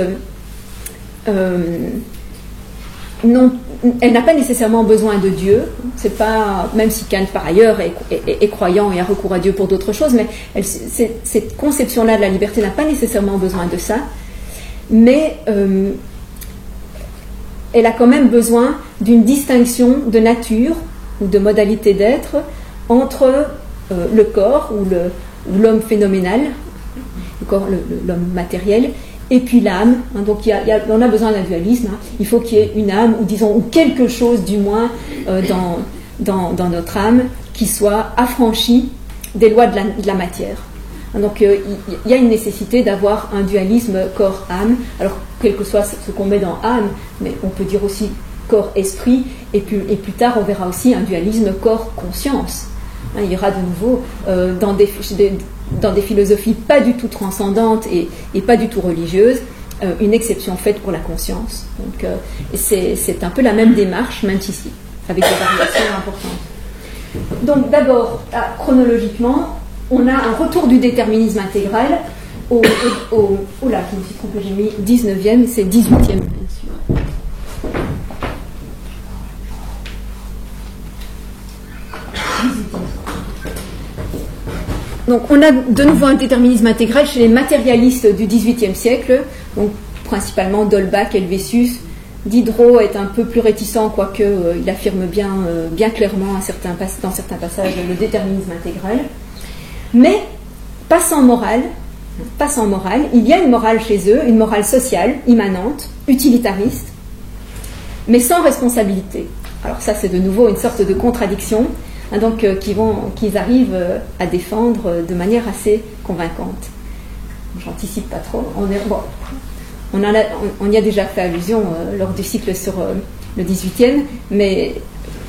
non, elle n'a pas nécessairement besoin de Dieu, c'est pas, même si Kant par ailleurs est croyant et a recours à Dieu pour d'autres choses, mais cette conception-là de la liberté n'a pas nécessairement besoin de ça, mais elle a quand même besoin d'une distinction de nature ou de modalité d'être entre le corps ou l'homme phénoménal, le corps, l'homme matériel, et puis l'âme. Hein, donc on a besoin d'un dualisme. Hein. Il faut qu'il y ait une âme, ou disons, ou quelque chose du moins dans notre âme qui soit affranchi des lois de la matière. Hein, donc il y a une nécessité d'avoir un dualisme corps-âme. Alors quel que soit ce qu'on met dans âme, mais on peut dire aussi corps-esprit, et plus tard on verra aussi un dualisme corps-conscience. Hein, il y aura de nouveau dans des philosophies pas du tout transcendantes et pas du tout religieuses, une exception faite pour la conscience. Donc, c'est un peu la même démarche, même ici, avec des variations importantes. Donc d'abord, chronologiquement, on a un retour du déterminisme intégral là, je me suis trompée, j'ai mis 19e, c'est 18e, bien sûr. Donc on a de nouveau un déterminisme intégral chez les matérialistes du XVIIIe siècle, donc principalement d'Holbach, Helvétius. Diderot est un peu plus réticent, quoique il affirme bien clairement dans certains passages le déterminisme intégral. Mais pas sans morale, il y a une morale chez eux, une morale sociale, immanente, utilitariste, mais sans responsabilité. Alors ça c'est de nouveau une sorte de contradiction, hein, donc qu'ils arrivent à défendre de manière assez convaincante. J'anticipe pas trop. On y a déjà fait allusion lors du cycle sur le 18e, mais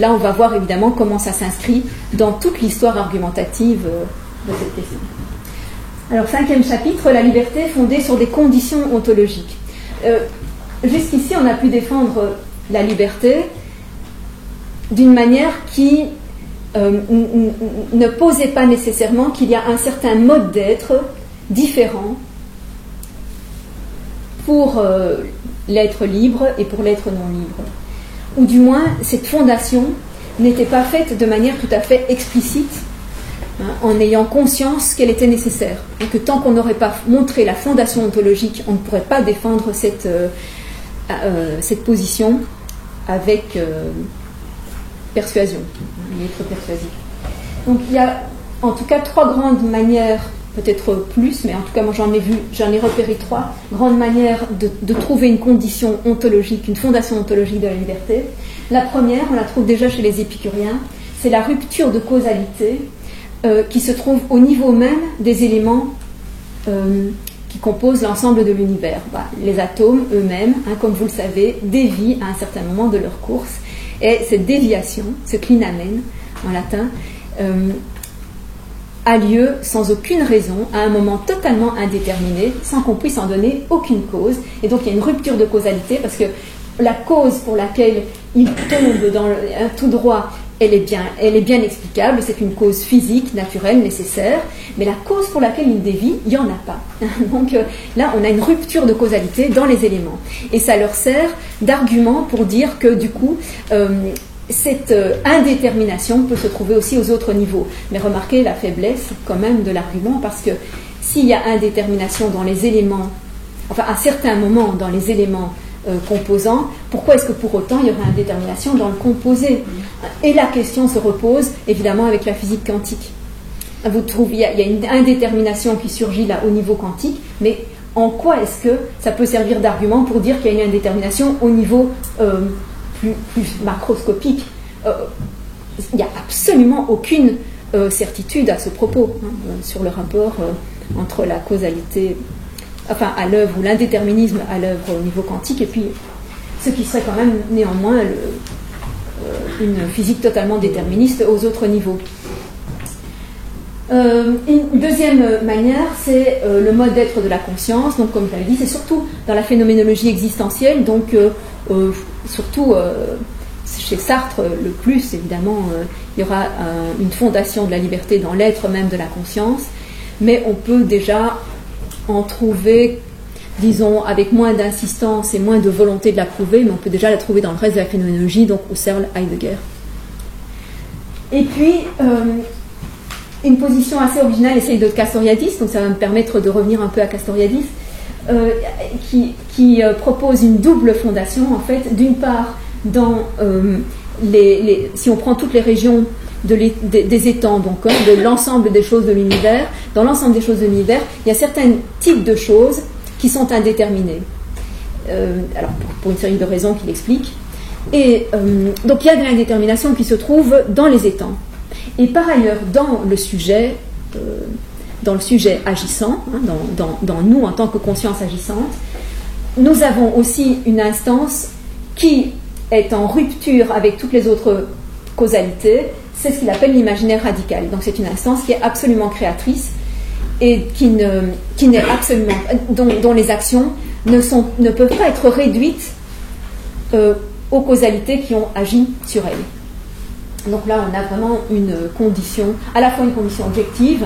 là on va voir évidemment comment ça s'inscrit dans toute l'histoire argumentative de cette question. Alors 5e chapitre, la liberté fondée sur des conditions ontologiques. Jusqu'ici on a pu défendre la liberté d'une manière qui ne posait pas nécessairement qu'il y a un certain mode d'être différent pour l'être libre et pour l'être non libre. Ou du moins, cette fondation n'était pas faite de manière tout à fait explicite, hein, en ayant conscience qu'elle était nécessaire. Et que tant qu'on n'aurait pas montré la fondation ontologique, on ne pourrait pas défendre cette position avec persuasion, être persuasif. Donc il y a en tout cas 3 grandes manières, peut-être plus, mais en tout cas moi j'en ai repéré 3 grandes manières de trouver une condition ontologique, une fondation ontologique de la liberté. La première, on la trouve déjà chez les épicuriens, c'est la rupture de causalité qui se trouve au niveau même des éléments qui composent l'ensemble de l'univers. Les atomes eux-mêmes, hein, comme vous le savez, dévient à un certain moment de leur course, et cette déviation, ce clinamen en latin, a lieu sans aucune raison, à un moment totalement indéterminé, sans qu'on puisse en donner aucune cause. Et donc il y a une rupture de causalité, parce que la cause pour laquelle il tombe tout droit elle est bien explicable, c'est une cause physique, naturelle, nécessaire, mais la cause pour laquelle il dévie, il n'y en a pas. Donc là, on a une rupture de causalité dans les éléments. Et ça leur sert d'argument pour dire que du coup, cette indétermination peut se trouver aussi aux autres niveaux. Mais remarquez la faiblesse quand même de l'argument, parce que s'il y a indétermination dans les éléments, enfin à certains moments dans les éléments composants, pourquoi est-ce que pour autant il y aurait indétermination dans le composé? Et la question se repose évidemment avec la physique quantique. Vous trouvez, il y a une indétermination qui surgit là au niveau quantique, mais en quoi est-ce que ça peut servir d'argument pour dire qu'il y a une indétermination au niveau plus macroscopique? Il n'y a absolument aucune certitude à ce propos sur le rapport entre la causalité, enfin à l'œuvre, ou l'indéterminisme à l'œuvre au niveau quantique, et puis ce qui serait quand même néanmoins une physique totalement déterministe aux autres niveaux. Une deuxième manière, c'est le mode d'être de la conscience. Donc comme je l'avais dit, c'est surtout dans la phénoménologie existentielle, donc surtout chez Sartre le plus évidemment, il y aura une fondation de la liberté dans l'être même de la conscience, mais on peut déjà en trouver, disons, avec moins d'insistance et moins de volonté de la prouver, mais on peut déjà la trouver dans le reste de la phénoménologie, donc Husserl, Heidegger. Et puis, une position assez originale, celle de Castoriadis, donc ça va me permettre de revenir un peu à Castoriadis, qui propose une double fondation, en fait, d'une part, dans si on prend toutes les régions des étangs, donc de l'ensemble des choses de l'univers, dans l'ensemble des choses de l'univers, il y a certains types de choses qui sont indéterminées. Alors, pour une série de raisons qu'il explique. Et donc, il y a de l'indétermination qui se trouve dans les étangs. Et par ailleurs, dans le sujet agissant, dans nous en tant que conscience agissante, nous avons aussi une instance qui est en rupture avec toutes les autres causalités. C'est ce qu'il appelle l'imaginaire radical. Donc c'est une instance qui est absolument créatrice et qui n'est absolument, dont les actions ne peuvent pas être réduites aux causalités qui ont agi sur elles. Donc là, on a vraiment une condition, à la fois une condition objective,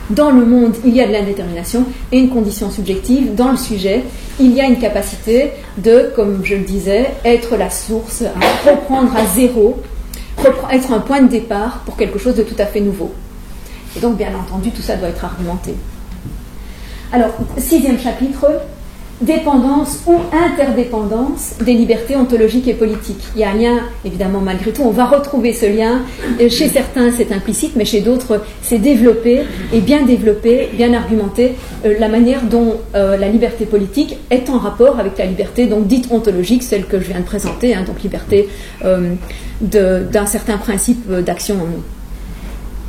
dans le monde, il y a de l'indétermination, et une condition subjective, dans le sujet, il y a une capacité de, comme je le disais, être la source, à reprendre à zéro, être un point de départ pour quelque chose de tout à fait nouveau. Et donc, bien entendu, tout ça doit être argumenté. Alors, 6e chapitre, dépendance ou interdépendance des libertés ontologiques et politiques. Il y a un lien, évidemment, malgré tout. On va retrouver ce lien. Chez certains, c'est implicite, mais chez d'autres, c'est développé, bien argumenté, la manière dont la liberté politique est en rapport avec la liberté donc dite ontologique, celle que je viens de présenter, donc liberté d'un certain principe d'action en nous.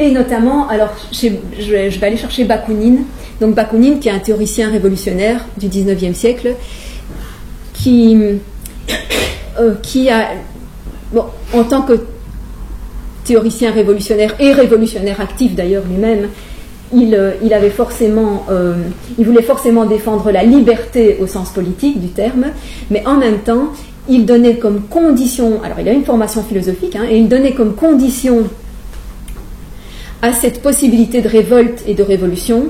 Et notamment, alors, je vais aller chercher Bakounine. Donc Bakounine, qui est un théoricien révolutionnaire du 19e siècle, qui a, bon, en tant que théoricien révolutionnaire et révolutionnaire actif d'ailleurs lui-même, il voulait forcément défendre la liberté au sens politique du terme, mais en même temps, il donnait comme condition, alors il a une formation philosophique, et il donnait comme condition à cette possibilité de révolte et de révolution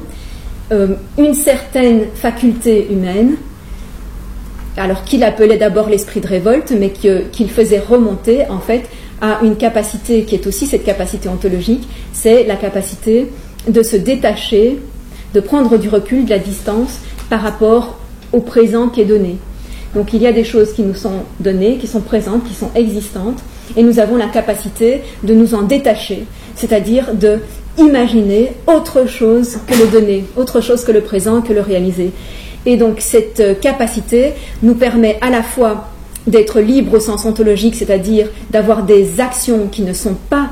une certaine faculté humaine, alors qu'il appelait d'abord l'esprit de révolte, mais qu'il faisait remonter en fait à une capacité qui est aussi cette capacité ontologique, c'est la capacité de se détacher, de prendre du recul, de la distance par rapport au présent qui est donné. Donc il y a des choses qui nous sont données, qui sont présentes, qui sont existantes, et nous avons la capacité de nous en détacher, c'est-à-dire de imaginer autre chose que le donné, autre chose que le présent, que le réalisé. Et donc cette capacité nous permet à la fois d'être libre au sens ontologique, c'est-à-dire d'avoir des actions qui ne sont pas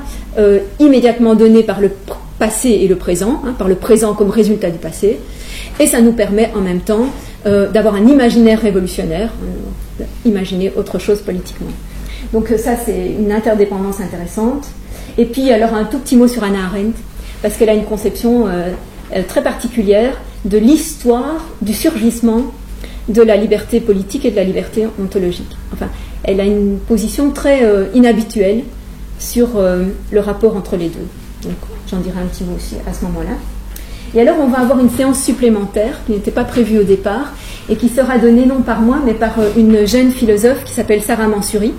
immédiatement données par le passé et le présent, par le présent comme résultat du passé, et ça nous permet en même temps d'avoir un imaginaire révolutionnaire, imaginer autre chose politiquement. Donc ça, c'est une interdépendance intéressante. Et puis, alors, un tout petit mot sur Hannah Arendt, parce qu'elle a une conception très particulière de l'histoire du surgissement de la liberté politique et de la liberté ontologique. Enfin, elle a une position très inhabituelle sur le rapport entre les deux. Donc j'en dirai un petit mot aussi à ce moment-là. Et alors on va avoir une séance supplémentaire qui n'était pas prévue au départ et qui sera donnée non par moi mais par une jeune philosophe qui s'appelle Sarah Mansouri,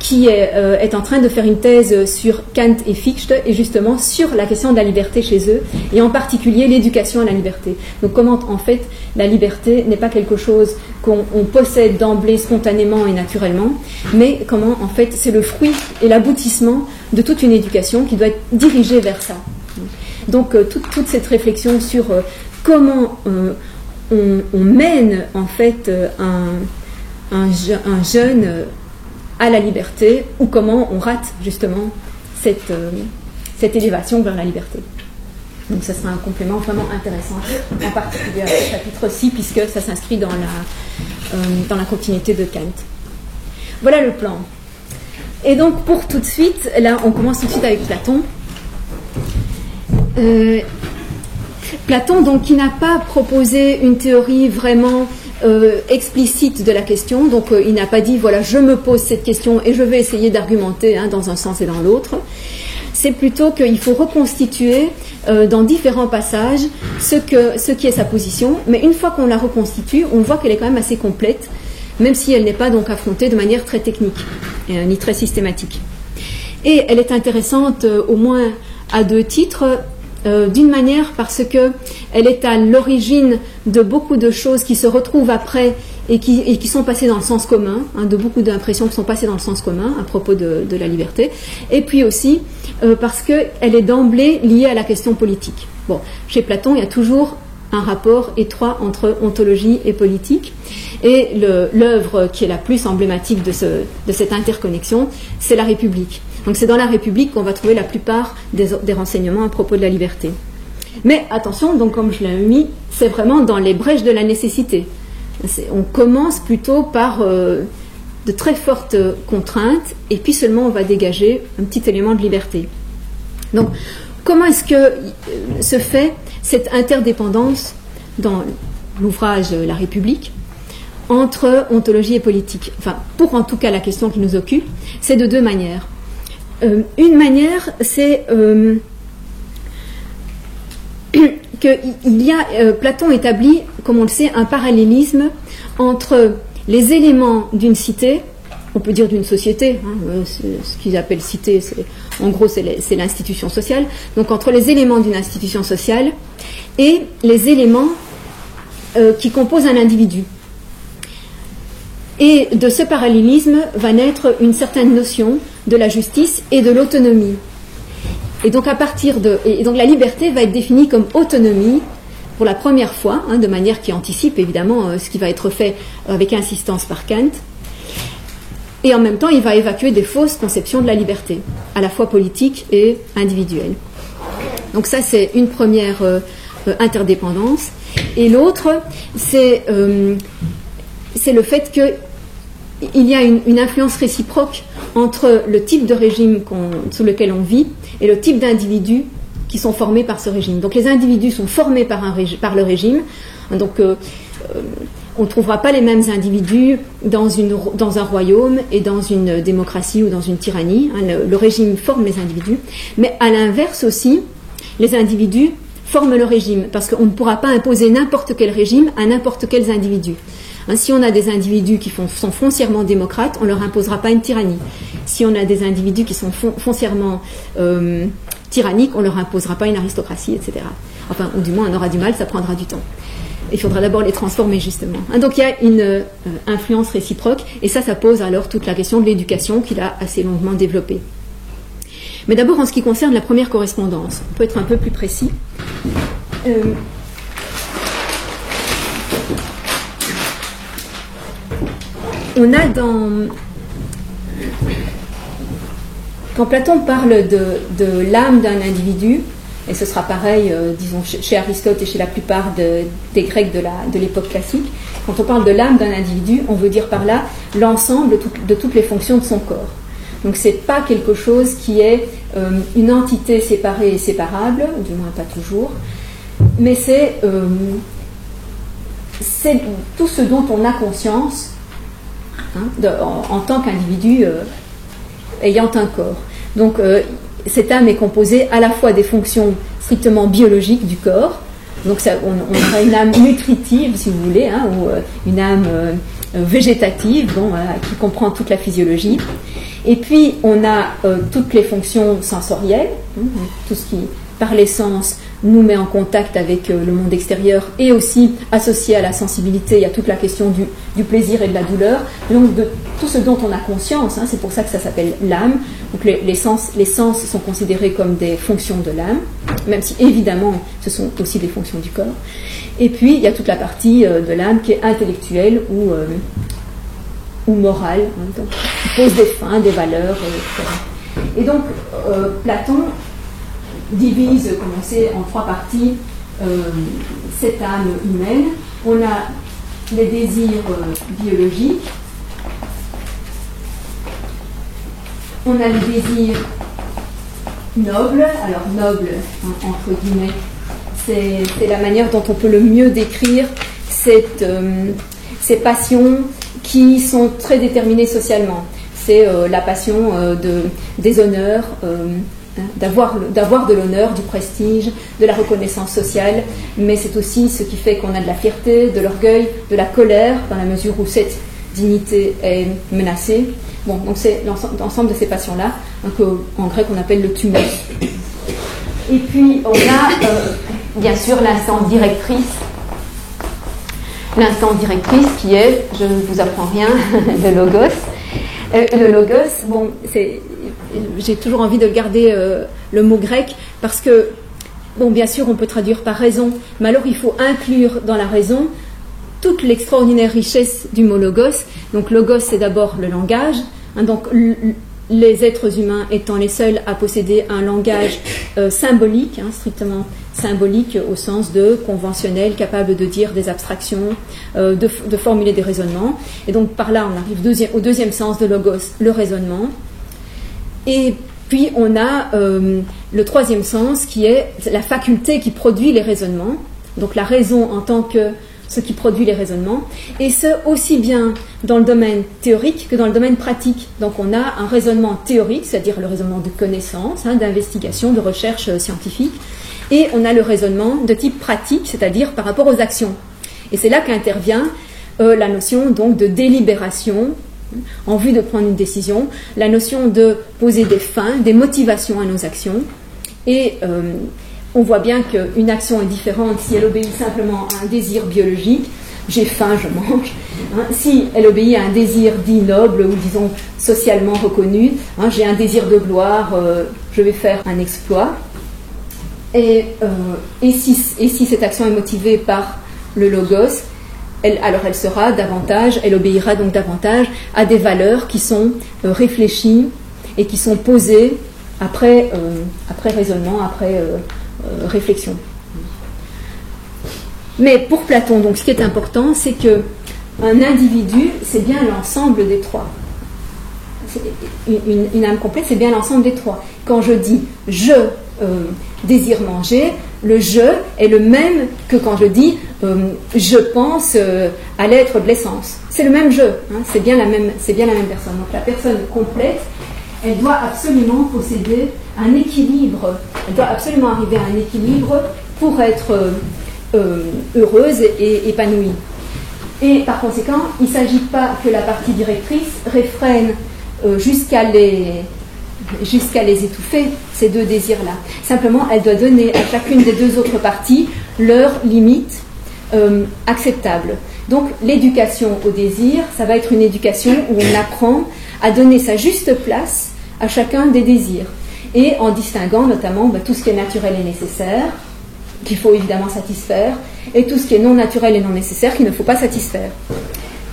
qui est en train de faire une thèse sur Kant et Fichte et justement sur la question de la liberté chez eux et en particulier l'éducation à la liberté. Donc comment en fait la liberté n'est pas quelque chose qu'on possède d'emblée spontanément et naturellement, mais comment en fait c'est le fruit et l'aboutissement de toute une éducation qui doit être dirigée vers ça. Donc toute cette réflexion sur comment on mène en fait un jeune à la liberté ou comment on rate justement cette élévation vers la liberté. Donc ça sera un complément vraiment intéressant, en particulier à ce chapitre-ci, puisque ça s'inscrit dans la continuité de Kant. Voilà le plan. Et donc pour tout de suite, là on commence tout de suite avec Platon. Platon, donc, qui n'a pas proposé une théorie vraiment explicite de la question, donc il n'a pas dit voilà je me pose cette question et je vais essayer d'argumenter dans un sens et dans l'autre. C'est plutôt qu'il faut reconstituer dans différents passages ce qui est sa position, mais une fois qu'on la reconstitue, on voit qu'elle est quand même assez complète, même si elle n'est pas donc affrontée de manière très technique ni très systématique. Et elle est intéressante au moins à deux titres. D'une manière parce qu'elle est à l'origine de beaucoup de choses qui se retrouvent après et qui sont passées dans le sens commun, de beaucoup d'impressions qui sont passées dans le sens commun à propos de la liberté, et puis aussi parce qu'elle est d'emblée liée à la question politique. Bon, chez Platon, il y a toujours un rapport étroit entre ontologie et politique, et l'œuvre qui est la plus emblématique de cette interconnexion, c'est la République. Donc c'est dans la République qu'on va trouver la plupart des renseignements à propos de la liberté. Mais attention, donc comme je l'ai mis, c'est vraiment dans les brèches de la nécessité. On commence plutôt par de très fortes contraintes, et puis seulement on va dégager un petit élément de liberté. Donc comment est-ce que se fait cette interdépendance dans l'ouvrage La République entre ontologie et politique? Enfin, pour en tout cas la question qui nous occupe, c'est de deux manières. Une manière, c'est Platon établit, comme on le sait, un parallélisme entre les éléments d'une cité, on peut dire d'une société, ce qu'ils appellent cité, en gros c'est l'institution sociale, donc entre les éléments d'une institution sociale et les éléments qui composent un individu. Et de ce parallélisme va naître une certaine notion de la justice et de l'autonomie. Et donc donc la liberté va être définie comme autonomie pour la première fois, de manière qui anticipe évidemment ce qui va être fait avec insistance par Kant. Et en même temps, il va évacuer des fausses conceptions de la liberté, à la fois politique et individuelle. Donc ça, c'est une première interdépendance. Et l'autre, c'est le fait qu'il y a une influence réciproque entre le type de régime sous lequel on vit et le type d'individus qui sont formés par ce régime. Donc les individus sont formés par le régime. Donc on ne trouvera pas les mêmes individus dans un royaume et dans une démocratie ou dans une tyrannie. Le régime forme les individus. Mais à l'inverse aussi, les individus forment le régime, parce qu'on ne pourra pas imposer n'importe quel régime à n'importe quels individus. Si on a des individus qui sont foncièrement démocrates, on ne leur imposera pas une tyrannie. Si on a des individus qui sont foncièrement tyranniques, on ne leur imposera pas une aristocratie, etc. Enfin, ou du moins, on aura du mal, ça prendra du temps. Il faudra d'abord les transformer, justement. Donc, il y a une influence réciproque, et ça pose alors toute la question de l'éducation qu'il a assez longuement développée. Mais d'abord, en ce qui concerne la première correspondance, on peut être un peu plus précis. On a quand Platon parle de l'âme d'un individu, et ce sera pareil, disons, chez Aristote et chez la plupart des Grecs de l'époque classique, quand on parle de l'âme d'un individu, on veut dire par là l'ensemble de toutes les fonctions de son corps. Donc c'est pas quelque chose qui est une entité séparée et séparable, du moins pas toujours, mais c'est tout ce dont on a conscience en tant qu'individu ayant un corps. Donc cette âme est composée à la fois des fonctions strictement biologiques du corps, donc ça, on aurait une âme nutritive, si vous voulez, hein, ou une âme végétative, bon, qui comprend toute la physiologie. Et puis on a toutes les fonctions sensorielles, tout ce qui, par les sens, nous met en contact avec le monde extérieur, et aussi associé à la sensibilité, il y a toute la question du plaisir et de la douleur, donc de tout ce dont on a conscience, hein, c'est pour ça que ça s'appelle l'âme. Donc les sens sont considérés comme des fonctions de l'âme, même si évidemment ce sont aussi des fonctions du corps. Et puis il y a toute la partie de l'âme qui est intellectuelle ou morale, hein, donc, qui pose des fins, des valeurs, etc. Et donc Platon divise, comme on sait, en 3 parties cette âme humaine. On a les désirs biologiques, on a les désirs nobles. Alors noble, entre guillemets, c'est la manière dont on peut le mieux décrire ces passions qui sont très déterminées socialement. C'est la passion des honneurs, d'avoir de l'honneur, du prestige, de la reconnaissance sociale, mais c'est aussi ce qui fait qu'on a de la fierté, de l'orgueil, de la colère, dans la mesure où cette dignité est menacée. Bon, donc c'est l'ensemble de ces passions-là, qu'en grec on appelle le thumos. Et puis on a bien sûr l'instance directrice. L'instance directrice qui est, je ne vous apprends rien, le logos. Le logos, bon, j'ai toujours envie de garder le mot grec parce que, bon, bien sûr, on peut traduire par raison, mais alors il faut inclure dans la raison toute l'extraordinaire richesse du mot logos. Donc, logos, c'est d'abord le langage. Hein, donc, les êtres humains étant les seuls à posséder un langage symbolique, hein, strictement symbolique au sens de conventionnel, capable de dire des abstractions, de formuler des raisonnements. Et donc, par là, on arrive au deuxième sens de logos, le raisonnement. Et puis on a le troisième sens qui est la faculté qui produit les raisonnements, donc la raison en tant que ce qui produit les raisonnements, et ce aussi bien dans le domaine théorique que dans le domaine pratique. Donc on a un raisonnement théorique, c'est-à-dire le raisonnement de connaissance, hein, d'investigation, de recherche scientifique, et on a le raisonnement de type pratique, c'est-à-dire par rapport aux actions. Et c'est là qu'intervient la notion donc de délibération, en vue de prendre une décision, la notion de poser des fins, des motivations à nos actions. Et on voit bien qu'une action est différente si elle obéit simplement à un désir biologique, j'ai faim, je mange. Hein, si elle obéit à un désir dit noble ou disons socialement reconnu, hein, j'ai un désir de gloire, je vais faire un exploit. Et si cette action est motivée par le logos, elle obéira donc davantage à des valeurs qui sont réfléchies et qui sont posées après raisonnement, après réflexion. Mais pour Platon, donc, ce qui est important, c'est que un individu, c'est bien l'ensemble des trois. Une âme complète, c'est bien l'ensemble des trois. Quand je dis « je désire manger », le « je » est le même que quand je dis « je pense à l'être de l'essence ». C'est le même « je », hein, c'est bien la même personne. Donc la personne complète, elle doit absolument posséder un équilibre, elle doit absolument arriver à un équilibre pour être heureuse et épanouie. Et par conséquent, il ne s'agit pas que la partie directrice réfrène jusqu'à les étouffer, ces deux désirs-là. Simplement, elle doit donner à chacune des deux autres parties leurs limites acceptables. Donc, l'éducation au désir, ça va être une éducation où on apprend à donner sa juste place à chacun des désirs. Et en distinguant notamment tout ce qui est naturel et nécessaire, qu'il faut évidemment satisfaire, et tout ce qui est non naturel et non nécessaire, qu'il ne faut pas satisfaire.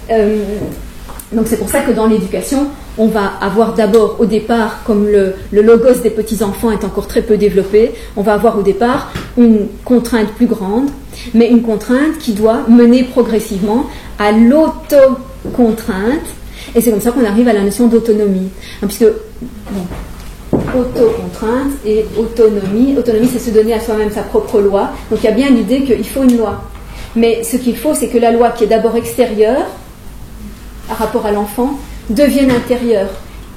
Donc c'est pour ça que dans l'éducation, on va avoir d'abord au départ, comme le logos des petits-enfants est encore très peu développé, on va avoir au départ une contrainte plus grande, mais une contrainte qui doit mener progressivement à l'auto-contrainte, et c'est comme ça qu'on arrive à la notion d'autonomie. Puisque, auto-contrainte et autonomie, c'est se donner à soi-même sa propre loi, donc il y a bien l'idée qu'il faut une loi. Mais ce qu'il faut, c'est que la loi qui est d'abord extérieure, par rapport à l'enfant, devienne intérieure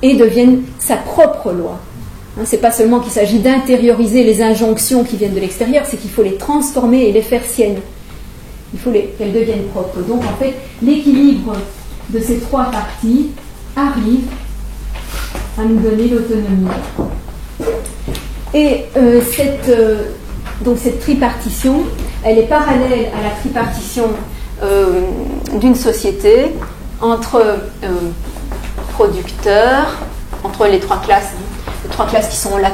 et devienne sa propre loi. Hein, c'est pas seulement qu'il s'agit d'intérioriser les injonctions qui viennent de l'extérieur, c'est qu'il faut les transformer et les faire siennes. Il faut qu'elles deviennent propres. Donc en fait, l'équilibre de ces trois parties arrive à nous donner l'autonomie. Et donc cette tripartition, elle est parallèle à la tripartition d'une société entre producteurs, entre les trois classes qui sont la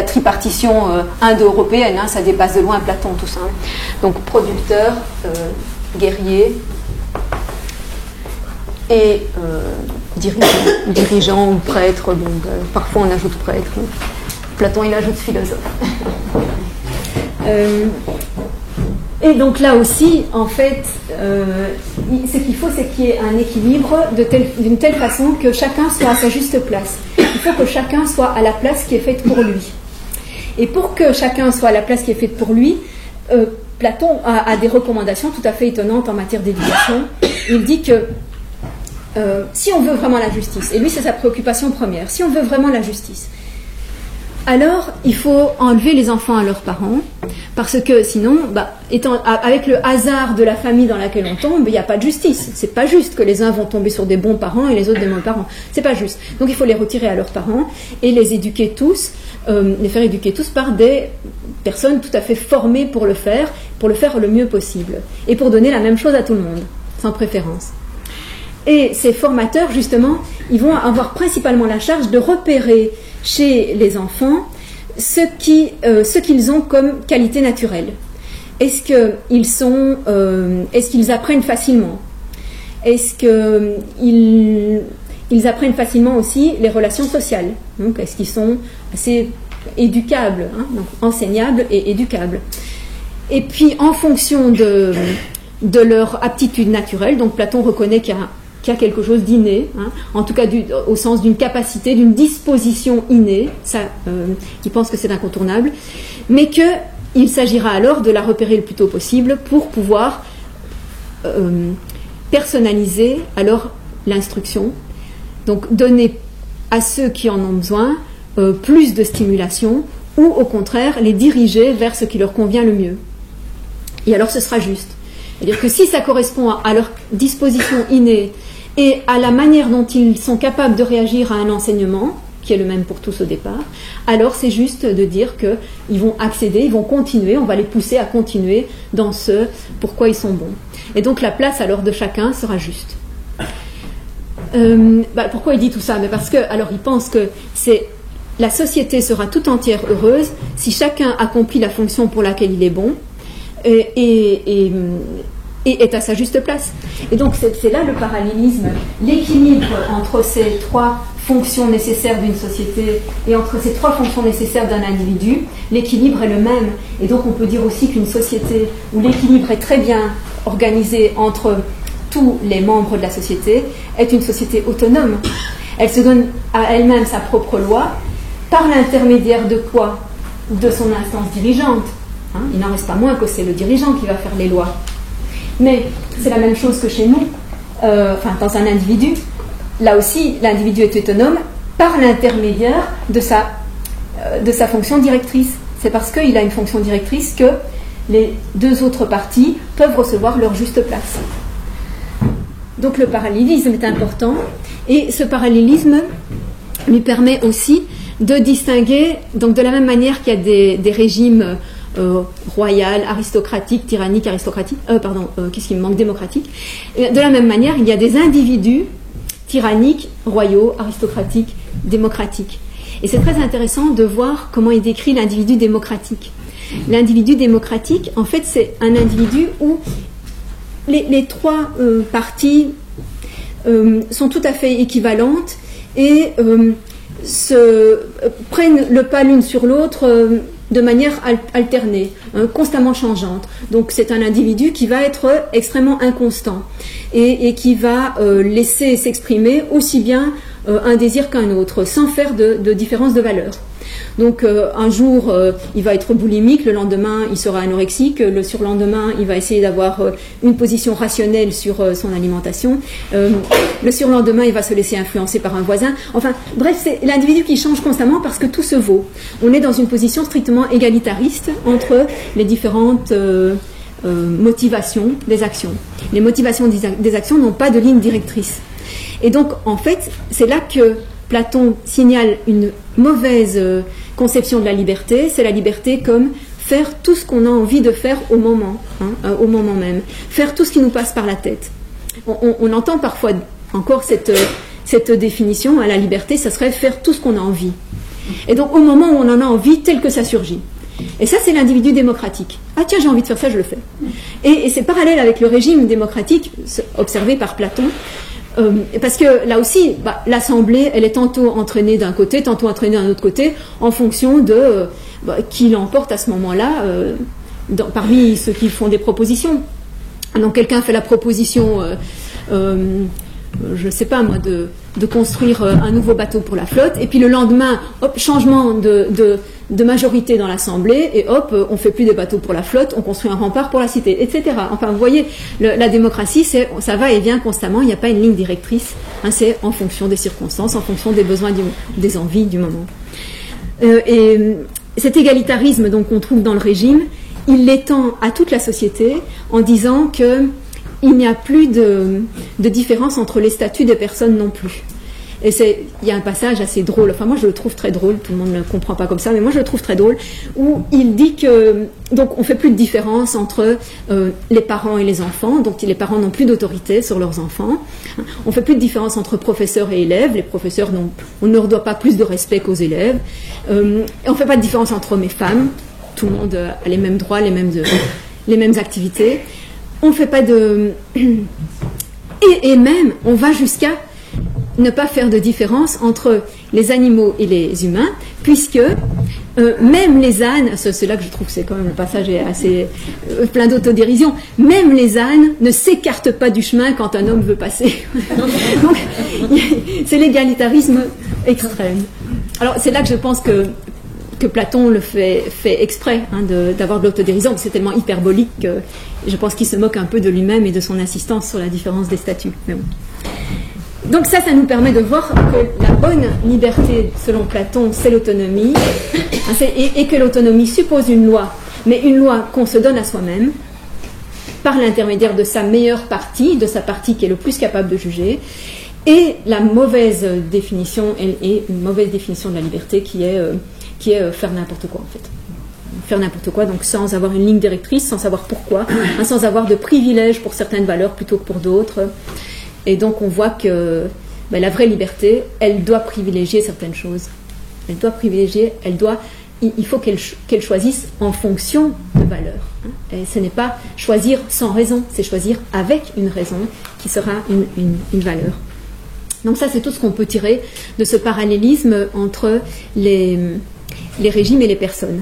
tripartition indo-européenne, hein, ça dépasse de loin Platon tout ça. Hein. Donc producteurs, guerriers et dirigeants ou prêtres, bon, parfois on ajoute prêtre. Platon il ajoute philosophe. Et donc là aussi, en fait, ce qu'il faut, c'est qu'il y ait un équilibre d'une telle façon que chacun soit à sa juste place. Il faut que chacun soit à la place qui est faite pour lui. Et pour que chacun soit à la place qui est faite pour lui, Platon a des recommandations tout à fait étonnantes en matière d'éducation. Il dit que si on veut vraiment la justice, et lui c'est sa préoccupation première, si on veut vraiment la justice, alors il faut enlever les enfants à leurs parents, parce que sinon, avec le hasard de la famille dans laquelle on tombe, il n'y a pas de justice. C'est pas juste que les uns vont tomber sur des bons parents et les autres des mauvais parents. C'est pas juste. Donc il faut les retirer à leurs parents et les éduquer tous, les faire éduquer tous par des personnes tout à fait formées pour le faire le mieux possible et pour donner la même chose à tout le monde, sans préférence. Et ces formateurs, justement, ils vont avoir principalement la charge de repérer chez les enfants ce qu'ils ont comme qualité naturelle. Est-ce qu'ils apprennent facilement? Est-ce qu'ils apprennent facilement aussi les relations sociales? Donc, est-ce qu'ils sont assez éducables, hein, donc enseignables et éducables? Et puis, en fonction de leur aptitude naturelle, donc Platon reconnaît qu'il y a quelque chose d'inné, hein, en tout cas au sens d'une capacité, d'une disposition innée, ça, il pense que c'est incontournable, mais qu'il s'agira alors de la repérer le plus tôt possible pour pouvoir personnaliser alors l'instruction, donc donner à ceux qui en ont besoin plus de stimulation, ou au contraire les diriger vers ce qui leur convient le mieux. Et alors ce sera juste. C'est-à-dire que si ça correspond à leur disposition innée et à la manière dont ils sont capables de réagir à un enseignement, qui est le même pour tous au départ, alors c'est juste de dire qu'ils vont accéder, ils vont continuer, on va les pousser à continuer dans ce pourquoi ils sont bons. Et donc la place alors de chacun sera juste. Pourquoi il dit tout ça? Mais parce que, alors il pense que la société sera tout entière heureuse si chacun accomplit la fonction pour laquelle il est bon et est à sa juste place. Et donc c'est là le parallélisme, l'équilibre entre ces trois fonctions nécessaires d'une société et entre ces trois fonctions nécessaires d'un individu. L'équilibre est le même, et donc on peut dire aussi qu'une société où l'équilibre est très bien organisé entre tous les membres de la société est une société autonome. Elle se donne à elle-même sa propre loi par l'intermédiaire de quoi? De son instance dirigeante. Hein, il n'en reste pas moins que c'est le dirigeant qui va faire les lois. Mais c'est la même chose que chez nous, dans un individu. Là aussi, l'individu est autonome par l'intermédiaire de sa fonction directrice. C'est parce qu'il a une fonction directrice que les deux autres parties peuvent recevoir leur juste place. Donc le parallélisme est important, et ce parallélisme lui permet aussi de distinguer, donc de la même manière qu'il y a des régimes royal, aristocratique, tyrannique, aristocratique, qu'est-ce qui me manque, démocratique. De la même manière, il y a des individus tyranniques, royaux, aristocratiques, démocratiques. Et c'est très intéressant de voir comment il décrit l'individu démocratique. L'individu démocratique, en fait, c'est un individu où les trois parties sont tout à fait équivalentes et prennent le pas l'une sur l'autre de manière alternée, constamment changeante. Donc c'est un individu qui va être extrêmement inconstant et qui va laisser s'exprimer aussi bien un désir qu'un autre, sans faire de différence de valeur. Donc un jour il va être boulimique, le lendemain il sera anorexique, le surlendemain il va essayer d'avoir une position rationnelle sur son alimentation, le surlendemain il va se laisser influencer par un voisin. Enfin bref, c'est l'individu qui change constamment parce que tout se vaut. On est dans une position strictement égalitariste entre les différentes motivations des actions. Les motivations des actions n'ont pas de ligne directrice. Et donc en fait c'est là que Platon signale une mauvaise conception de la liberté. C'est la liberté comme faire tout ce qu'on a envie de faire au moment même. Faire tout ce qui nous passe par la tête. On entend parfois encore cette définition à la liberté, ça serait faire tout ce qu'on a envie. Et donc au moment où on en a envie, tel que ça surgit. Et ça, c'est l'individu démocratique. Ah tiens, j'ai envie de faire ça, je le fais. Et c'est parallèle avec le régime démocratique observé par Platon. Parce que là aussi, l'Assemblée, elle est tantôt entraînée d'un côté, tantôt entraînée d'un autre côté, en fonction de qui l'emporte à ce moment-là parmi ceux qui font des propositions. Donc quelqu'un fait la proposition, je ne sais pas moi, de construire un nouveau bateau pour la flotte, et puis le lendemain, hop, changement de majorité dans l'Assemblée, et hop, on ne fait plus des bateaux pour la flotte, on construit un rempart pour la cité, etc. Enfin, vous voyez, la démocratie, ça va et vient constamment, il n'y a pas une ligne directrice, c'est en fonction des circonstances, en fonction des besoins, des envies du moment. Et cet égalitarisme donc, qu'on trouve dans le régime, il l'étend à toute la société en disant qu'il n'y a plus de différence entre les statuts des personnes non plus. Et il y a un passage assez drôle, enfin moi je le trouve très drôle, tout le monde ne le comprend pas comme ça, mais moi je le trouve très drôle, où il dit que, donc on fait plus de différence entre les parents et les enfants, donc les parents n'ont plus d'autorité sur leurs enfants, on fait plus de différence entre professeurs et élèves, les professeurs on ne leur doit pas plus de respect qu'aux élèves, et on fait pas de différence entre hommes et femmes, tout le monde a les mêmes droits, les mêmes activités, on fait pas de... Et même, on va jusqu'à ne pas faire de différence entre les animaux et les humains, puisque même les ânes, c'est là que je trouve que c'est quand même le passage est assez plein d'autodérision, même les ânes ne s'écartent pas du chemin quand un homme veut passer. Donc, c'est l'égalitarisme extrême. Alors c'est là que je pense que Platon le fait exprès d'avoir de l'autodérision, c'est tellement hyperbolique que je pense qu'il se moque un peu de lui-même et de son insistance sur la différence des statuts. Mais bon. Donc ça nous permet de voir que la bonne liberté, selon Platon, c'est l'autonomie, et que l'autonomie suppose une loi, mais une loi qu'on se donne à soi-même, par l'intermédiaire de sa meilleure partie, de sa partie qui est le plus capable de juger, et la mauvaise définition, et une mauvaise définition de la liberté qui est faire n'importe quoi en fait. Faire n'importe quoi, donc sans avoir une ligne directrice, sans savoir pourquoi, sans avoir de privilèges pour certaines valeurs plutôt que pour d'autres. Et donc on voit que la vraie liberté, elle doit privilégier certaines choses. Elle doit privilégier, il faut qu'elle choisisse en fonction de valeurs. Et ce n'est pas choisir sans raison, c'est choisir avec une raison qui sera une valeur. Donc ça, c'est tout ce qu'on peut tirer de ce parallélisme entre les régimes et les personnes.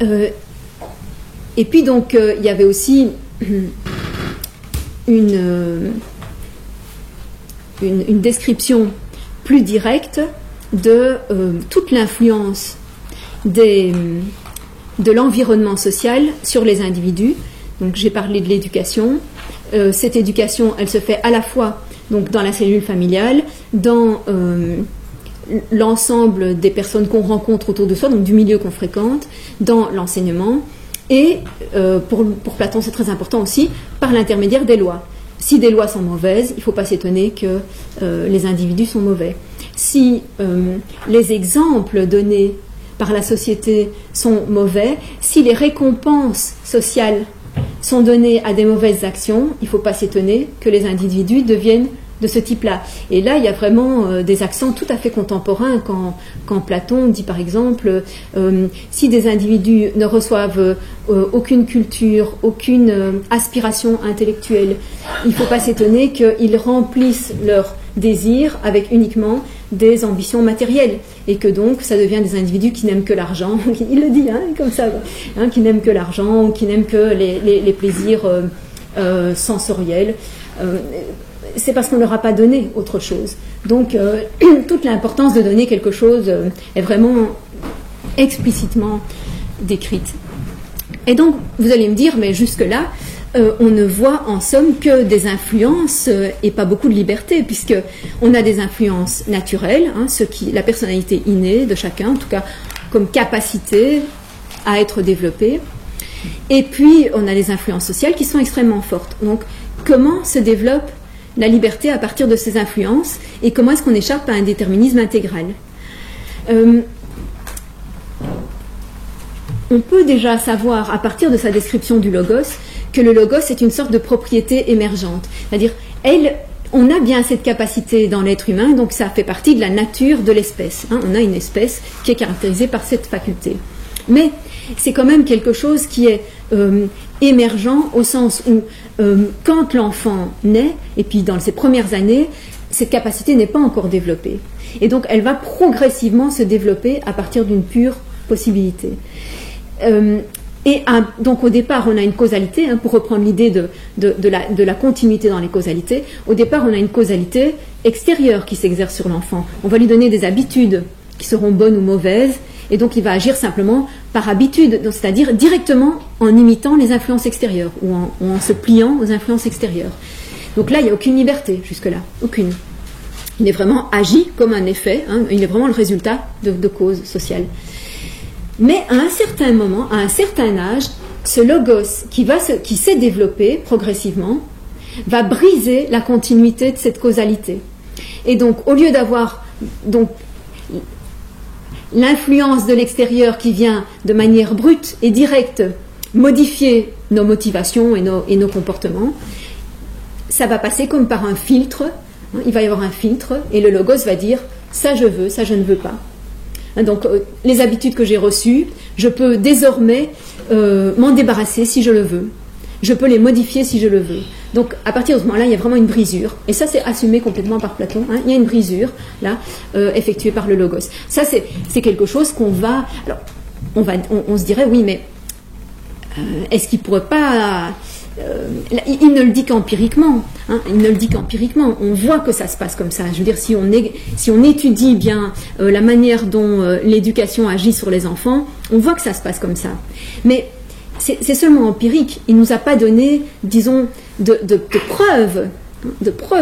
Et puis donc, il y avait aussi une description plus directe de toute l'influence de l'environnement social sur les individus. Donc j'ai parlé de l'éducation. Cette éducation, elle se fait à la fois donc, dans la cellule familiale, dans l'ensemble des personnes qu'on rencontre autour de soi, donc du milieu qu'on fréquente, dans l'enseignement, et pour Platon c'est très important aussi, par l'intermédiaire des lois. Si des lois sont mauvaises, il ne faut pas s'étonner que les individus sont mauvais. Si les exemples donnés par la société sont mauvais, si les récompenses sociales sont données à des mauvaises actions, il ne faut pas s'étonner que les individus deviennent de ce type-là. Et là, il y a vraiment des accents tout à fait contemporains quand Platon dit par exemple si des individus ne reçoivent aucune culture, aucune aspiration intellectuelle, il ne faut pas s'étonner qu'ils remplissent leurs désirs avec uniquement des ambitions matérielles et que donc ça devient des individus qui n'aiment que l'argent, il le dit comme ça, qui n'aiment que l'argent, qui n'aiment que les plaisirs sensoriels. c'est parce qu'on ne leur a pas donné autre chose. Donc, toute l'importance de donner quelque chose est vraiment explicitement décrite. Et donc, vous allez me dire, mais jusque-là, on ne voit en somme que des influences et pas beaucoup de liberté, puisqu'on a des influences naturelles, la personnalité innée de chacun, en tout cas comme capacité à être développée. Et puis, on a les influences sociales qui sont extrêmement fortes. Donc, comment se développe la liberté à partir de ces influences et comment est-ce qu'on échappe à un déterminisme intégral? On peut déjà savoir, à partir de sa description du logos, que le logos est une sorte de propriété émergente. C'est-à-dire, on a bien cette capacité dans l'être humain, donc ça fait partie de la nature de l'espèce. On a une espèce qui est caractérisée par cette faculté. Mais c'est quand même quelque chose qui est émergent au sens où, quand l'enfant naît, et puis dans ses premières années, cette capacité n'est pas encore développée. Et donc, elle va progressivement se développer à partir d'une pure possibilité. Donc au départ on a une causalité, pour reprendre l'idée de la continuité dans les causalités. Au départ on a une causalité extérieure qui s'exerce sur l'enfant. On va lui donner des habitudes qui seront bonnes ou mauvaises, et donc il va agir simplement par habitude, c'est-à-dire directement en imitant les influences extérieures ou en se pliant aux influences extérieures. Donc là il n'y a aucune liberté jusque-là, aucune. Il est vraiment agi comme un effet, il est vraiment le résultat de causes sociales. Mais à un certain moment, à un certain âge, ce logos qui s'est développé progressivement va briser la continuité de cette causalité. Et donc, au lieu d'avoir l'influence de l'extérieur qui vient de manière brute et directe modifier nos motivations et nos comportements, ça va passer comme par un filtre. Il va y avoir un filtre et le logos va dire « ça je veux, ça je ne veux pas ». Donc, les habitudes que j'ai reçues, je peux désormais m'en débarrasser si je le veux. Je peux les modifier si je le veux. Donc, à partir de ce moment-là, il y a vraiment une brisure. Et ça, c'est assumé complètement par Platon. Il y a une brisure, là, effectuée par le logos. Ça, c'est quelque chose qu'on va... Alors, on se dirait, oui, mais est-ce qu'il ne pourrait pas... il ne le dit qu'empiriquement, il ne le dit qu'empiriquement. On voit que ça se passe comme ça. Je veux dire, si on étudie bien la manière dont l'éducation agit sur les enfants, on voit que ça se passe comme ça. Mais c'est seulement empirique. Il ne nous a pas donné, disons, de preuves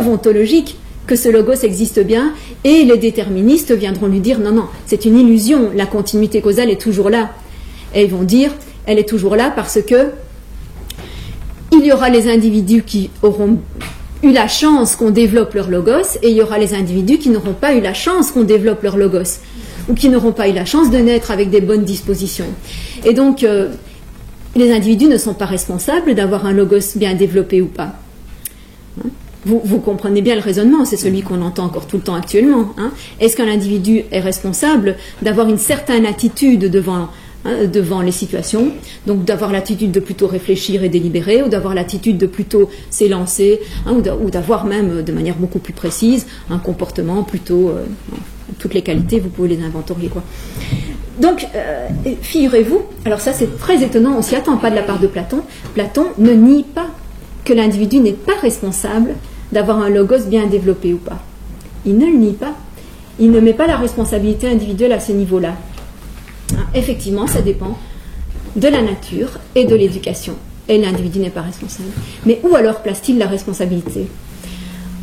ontologiques que ce logos existe bien, et les déterministes viendront lui dire non, c'est une illusion, la continuité causale est toujours là. Et ils vont dire, elle est toujours là parce que il y aura les individus qui auront eu la chance qu'on développe leur logos, et il y aura les individus qui n'auront pas eu la chance qu'on développe leur logos, ou qui n'auront pas eu la chance de naître avec des bonnes dispositions. Et donc, les individus ne sont pas responsables d'avoir un logos bien développé ou pas. Vous comprenez bien le raisonnement, c'est celui qu'on entend encore tout le temps actuellement. Est-ce qu'un individu est responsable d'avoir une certaine attitude devant les situations, donc d'avoir l'attitude de plutôt réfléchir et délibérer, ou d'avoir l'attitude de plutôt s'élancer, ou d'avoir même, de manière beaucoup plus précise, un comportement plutôt... toutes les qualités, vous pouvez les inventorier, quoi. Donc, figurez-vous, alors ça c'est très étonnant, on ne s'y attend pas de la part de Platon. Platon ne nie pas que l'individu n'est pas responsable d'avoir un logos bien développé ou pas. Il ne le nie pas. Il ne met pas la responsabilité individuelle à ce niveau-là. Effectivement, ça dépend de la nature et de l'éducation. Et l'individu n'est pas responsable. Mais où alors place-t-il la responsabilité ?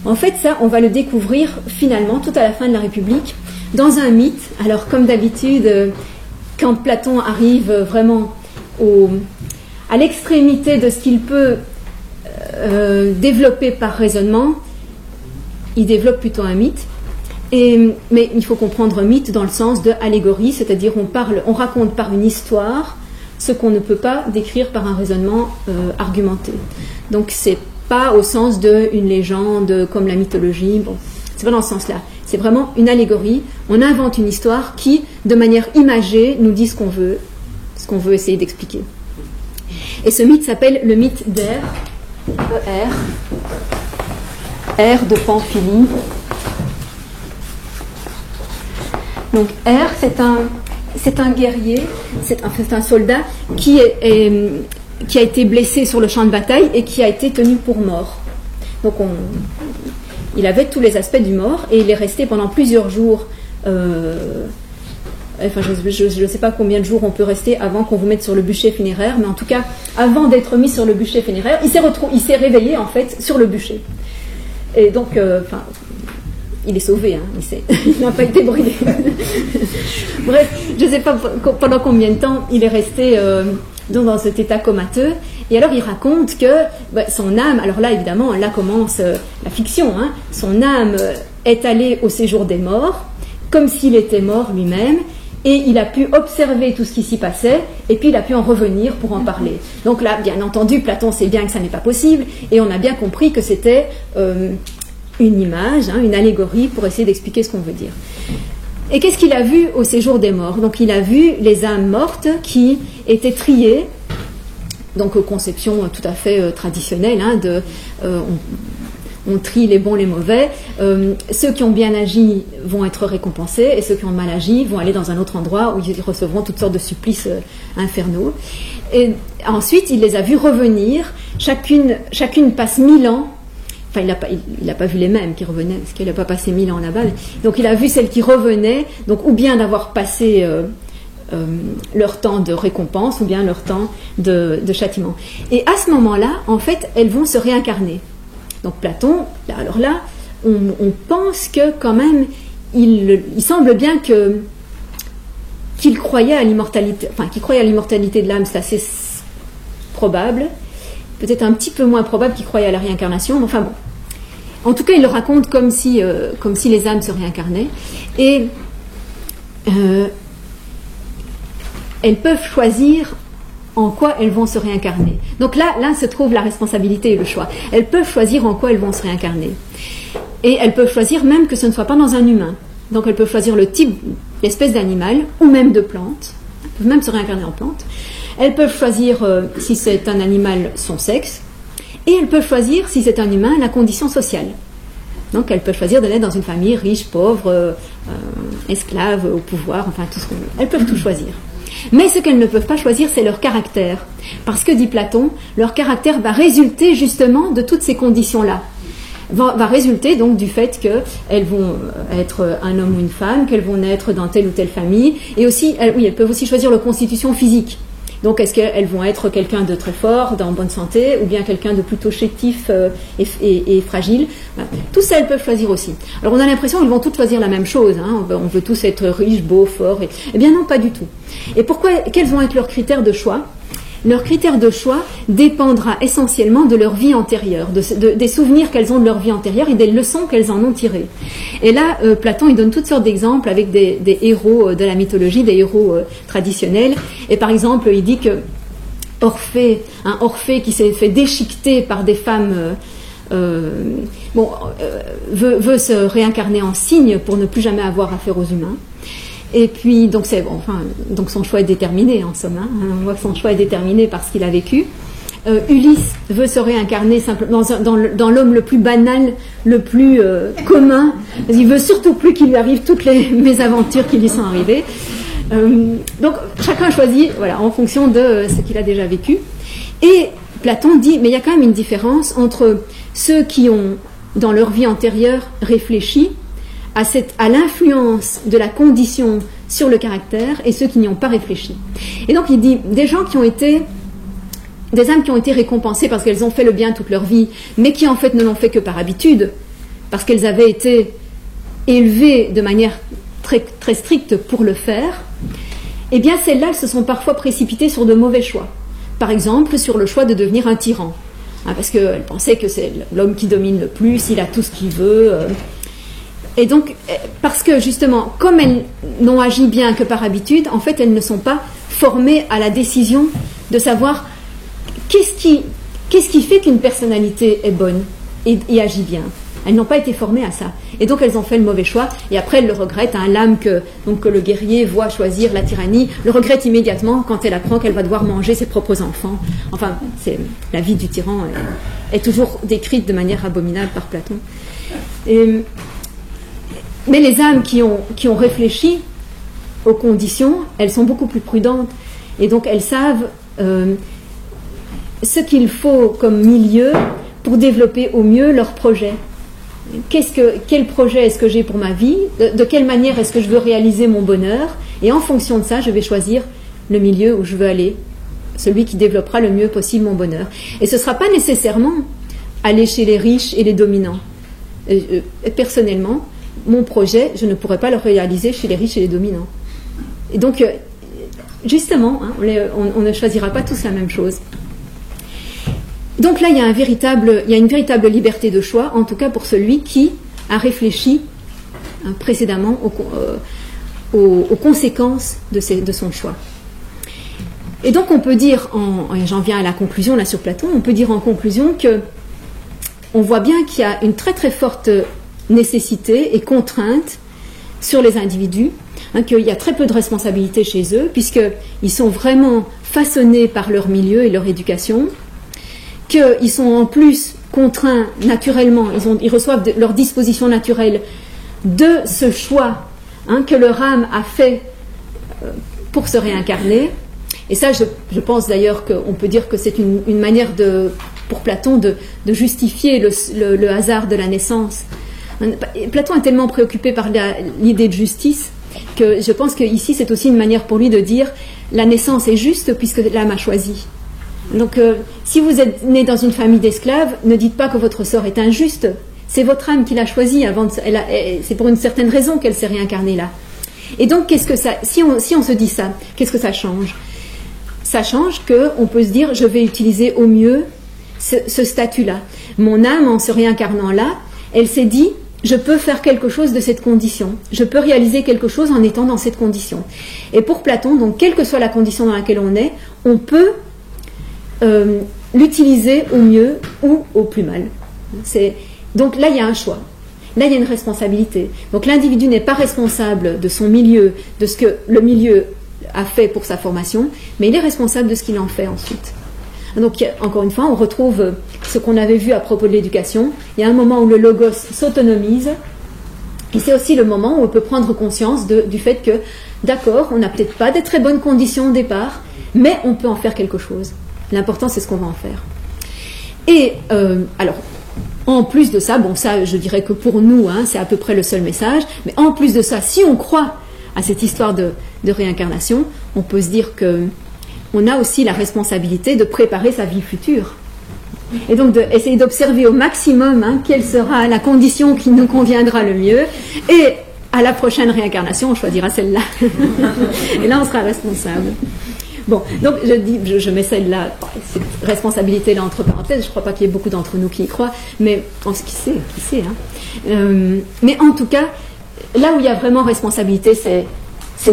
En fait, ça, on va le découvrir finalement tout à la fin de la République, dans un mythe. Alors, comme d'habitude, quand Platon arrive vraiment à l'extrémité de ce qu'il peut développer par raisonnement, il développe plutôt un mythe. Mais il faut comprendre mythe dans le sens de allégorie, c'est-à-dire on raconte par une histoire ce qu'on ne peut pas décrire par un raisonnement argumenté. Donc c'est pas au sens d'une légende comme la mythologie, bon, c'est pas dans ce sens-là. C'est vraiment une allégorie. On invente une histoire qui, de manière imagée, nous dit ce qu'on veut essayer d'expliquer. Et ce mythe s'appelle le mythe d'Air, Air de Pamphylie. Donc Air, c'est un guerrier, c'est un soldat qui a été blessé sur le champ de bataille et qui a été tenu pour mort. Donc il avait tous les aspects du mort, et il est resté pendant plusieurs jours. Enfin, je ne sais pas combien de jours on peut rester avant qu'on vous mette sur le bûcher funéraire, mais en tout cas, avant d'être mis sur le bûcher funéraire, il s'est réveillé en fait sur le bûcher. Et donc, enfin, il est sauvé, hein, il n'a pas été brûlé. Bref, je ne sais pas pendant combien de temps il est resté dans cet état comateux. Et alors il raconte que son âme, alors là évidemment, là commence la fiction, hein, son âme est allée au séjour des morts, comme s'il était mort lui-même, et il a pu observer tout ce qui s'y passait, et puis il a pu en revenir pour en parler. Donc là, bien entendu, Platon sait bien que ça n'est pas possible, et on a bien compris que c'était une image, hein, une allégorie pour essayer d'expliquer ce qu'on veut dire. Et qu'est-ce qu'il a vu au séjour des morts? Donc il a vu les âmes mortes qui étaient triées, donc conception tout à fait traditionnelle, hein, on trie les bons, les mauvais. Ceux qui ont bien agi vont être récompensés, et ceux qui ont mal agi vont aller dans un autre endroit où ils recevront toutes sortes de supplices infernaux. Et ensuite, il les a vus revenir. Chacune passe 1000 ans. Enfin, il n'a pas vu les mêmes qui revenaient, parce qu'il n'a pas passé 1000 ans là-bas. Donc, il a vu celles qui revenaient, donc ou bien d'avoir passé leur temps de récompense, ou bien leur temps de châtiment. Et à ce moment-là, en fait, elles vont se réincarner. Donc Platon, alors là, on pense que quand même, il semble bien qu'il croyait à l'immortalité, enfin qu'il croyait à l'immortalité de l'âme, c'est assez probable. Peut-être un petit peu moins probable qu'il croyait à la réincarnation, mais enfin bon. En tout cas, il le raconte comme si les âmes se réincarnaient. Et elles peuvent choisir en quoi elles vont se réincarner. Donc là se trouve la responsabilité et le choix. Elles peuvent choisir en quoi elles vont se réincarner. Et elles peuvent choisir même que ce ne soit pas dans un humain. Donc elles peuvent choisir le type, l'espèce d'animal, ou même de plante. Elles peuvent même se réincarner en plante. Elles peuvent choisir, si c'est un animal, son sexe. Et elles peuvent choisir, si c'est un humain, la condition sociale. Donc elles peuvent choisir d'aller dans une famille riche, pauvre, esclave, au pouvoir, enfin tout ce qu'on veut. Elles peuvent tout choisir. Mais ce qu'elles ne peuvent pas choisir, c'est leur caractère. Parce que, dit Platon, leur caractère va résulter justement de toutes ces conditions-là. Va résulter donc du fait qu'elles vont être un homme ou une femme, qu'elles vont naître dans telle ou telle famille, et aussi, elles peuvent aussi choisir leur constitution physique. Donc, est-ce qu'elles vont être quelqu'un de très fort, en bonne santé, ou bien quelqu'un de plutôt chétif et fragile? Voilà. Tout ça, elles peuvent choisir aussi. Alors, on a l'impression qu'ils vont toutes choisir la même chose. Hein. On veut tous être riches, beaux, forts. Eh bien non, pas du tout. Et quels vont être leurs critères de choix? Leur critère de choix dépendra essentiellement de leur vie antérieure, des souvenirs qu'elles ont de leur vie antérieure et des leçons qu'elles en ont tirées. Et là, Platon, il donne toutes sortes d'exemples avec des héros de la mythologie, des héros traditionnels. Et par exemple, il dit que Orphée qui s'est fait déchiqueter par des femmes, veut se réincarner en cygne pour ne plus jamais avoir affaire aux humains. Et puis, donc son choix est déterminé, en somme. Hein. On voit que son choix est déterminé par ce qu'il a vécu. Ulysse veut se réincarner simplement dans l'homme le plus banal, le plus commun. Il veut surtout plus qu'il lui arrive toutes les mésaventures qui lui sont arrivées. Donc, chacun choisit, voilà, en fonction de ce qu'il a déjà vécu. Et Platon dit, mais il y a quand même une différence entre ceux qui ont, dans leur vie antérieure, réfléchi à l'influence de la condition sur le caractère et ceux qui n'y ont pas réfléchi. Et donc il dit, des âmes qui ont été récompensées parce qu'elles ont fait le bien toute leur vie, mais qui en fait ne l'ont fait que par habitude, parce qu'elles avaient été élevées de manière très, très stricte pour le faire, eh bien celles-là, elles se sont parfois précipitées sur de mauvais choix. Par exemple, sur le choix de devenir un tyran. Parce qu'elles pensaient que c'est l'homme qui domine le plus, il a tout ce qu'il veut. Et donc, parce que justement, comme elles n'ont agi bien que par habitude, en fait, elles ne sont pas formées à la décision de savoir qu'est-ce qui fait qu'une personnalité est bonne et agit bien. Elles n'ont pas été formées à ça. Et donc, elles ont fait le mauvais choix. Et après, elles le regrettent. L'âme que le guerrier voit choisir la tyrannie le regrette immédiatement quand elle apprend qu'elle va devoir manger ses propres enfants. Enfin, la vie du tyran est toujours décrite de manière abominable par Platon. Mais les âmes qui ont réfléchi aux conditions, elles sont beaucoup plus prudentes. Et donc, elles savent ce qu'il faut comme milieu pour développer au mieux leur projet. quel projet est-ce que j'ai pour ma vie, de quelle manière est-ce que je veux réaliser mon bonheur, et en fonction de ça, je vais choisir le milieu où je veux aller, celui qui développera le mieux possible mon bonheur. Et ce ne sera pas nécessairement aller chez les riches et les dominants. Personnellement, mon projet, je ne pourrais pas le réaliser chez les riches et les dominants. Et donc, justement, hein, on ne choisira pas tous la même chose. Donc là, il y a une véritable liberté de choix, en tout cas pour celui qui a réfléchi précédemment aux conséquences de son choix. Et donc on peut dire, et j'en viens à la conclusion là sur Platon, on peut dire en conclusion que on voit bien qu'il y a une très très forte nécessité et contrainte sur les individus, hein, qu'il y a très peu de responsabilité chez eux, puisqu'ils sont vraiment façonnés par leur milieu et leur éducation, qu'ils sont en plus contraints naturellement, ils reçoivent leur disposition naturelle de ce choix, hein, que leur âme a fait pour se réincarner. Et ça, je pense d'ailleurs qu'on peut dire que c'est une manière pour Platon de justifier le hasard de la naissance. Platon est tellement préoccupé par l'idée de justice que je pense qu'ici c'est aussi une manière pour lui de dire la naissance est juste puisque l'âme a choisi. Donc si vous êtes né dans une famille d'esclaves, ne dites pas que votre sort est injuste. C'est votre âme qui l'a choisi. C'est pour une certaine raison qu'elle s'est réincarnée là. Et donc si on se dit ça, qu'est-ce que ça change ? Ça change qu'on peut se dire je vais utiliser au mieux ce statut-là. Mon âme, en se réincarnant là, elle s'est dit je peux faire quelque chose de cette condition. Je peux réaliser quelque chose en étant dans cette condition. Et pour Platon, donc, quelle que soit la condition dans laquelle on est, on peut l'utiliser au mieux ou au plus mal. Donc là, il y a un choix. Là, il y a une responsabilité. Donc l'individu n'est pas responsable de son milieu, de ce que le milieu a fait pour sa formation, mais il est responsable de ce qu'il en fait ensuite. Donc, encore une fois, on retrouve ce qu'on avait vu à propos de l'éducation. Il y a un moment où le logos s'autonomise, et c'est aussi le moment où on peut prendre conscience du fait que, d'accord, on n'a peut-être pas des très bonnes conditions au départ, mais on peut en faire quelque chose. L'important, c'est ce qu'on va en faire. Et, alors, en plus de ça, bon, ça, je dirais que pour nous, hein, c'est à peu près le seul message, mais en plus de ça, si on croit à cette histoire de réincarnation, on peut se dire que on a aussi la responsabilité de préparer sa vie future. Et donc d'essayer d'observer au maximum, hein, quelle sera la condition qui nous conviendra le mieux. Et à la prochaine réincarnation, on choisira celle-là. Et là, on sera responsable. Bon, donc je mets celle-là, cette responsabilité-là entre parenthèses. Je ne crois pas qu'il y ait beaucoup d'entre nous qui y croient, mais qui sait. Hein. Mais en tout cas, là où il y a vraiment responsabilité, c'est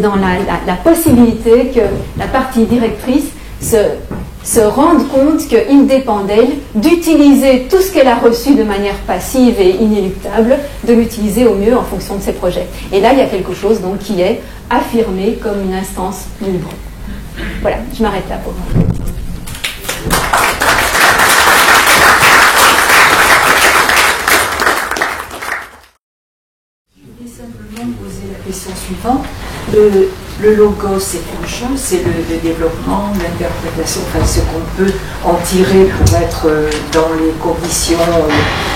dans la possibilité que la partie directrice se rende compte qu'il dépend d'elle d'utiliser tout ce qu'elle a reçu de manière passive et inéluctable, de l'utiliser au mieux en fonction de ses projets. Et là, il y a quelque chose donc qui est affirmé comme une instance libre. Voilà, je m'arrête là pour moi. Je vais simplement poser la question suivante. Le logos, c'est une chose, c'est le développement, l'interprétation, enfin ce qu'on peut en tirer pour être dans les conditions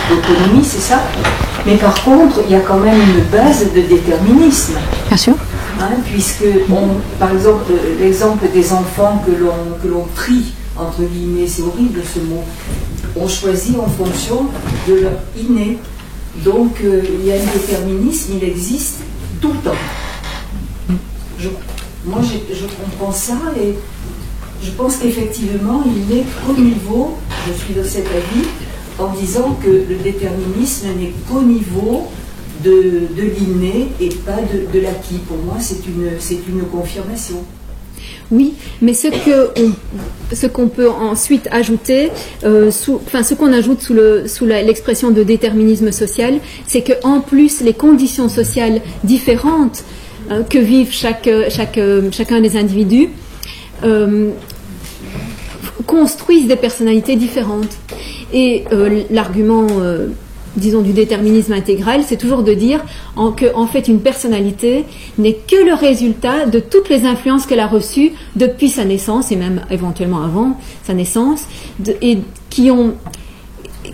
d'autonomie, c'est ça. Mais par contre, il y a quand même une base de déterminisme. Bien sûr. Hein, puisque, par exemple, l'exemple des enfants que l'on trie, entre guillemets, c'est horrible ce mot, on choisit en fonction de leur inné. Donc, il y a un déterminisme, il existe tout le temps. Moi, je comprends ça et je pense qu'effectivement, il n'est qu'au niveau, je suis de cet avis, en disant que le déterminisme n'est qu'au niveau de l'inné et pas de l'acquis. Pour moi, c'est une confirmation. Oui, mais ce qu'on peut ensuite ajouter, ce qu'on ajoute sous l'expression de déterminisme social, c'est qu'en plus, les conditions sociales différentes que vivent chacun des individus construisent des personnalités différentes. Et l'argument, disons, du déterminisme intégral, c'est toujours de dire qu'en fait, une personnalité n'est que le résultat de toutes les influences qu'elle a reçues depuis sa naissance, et même éventuellement avant sa naissance, et qui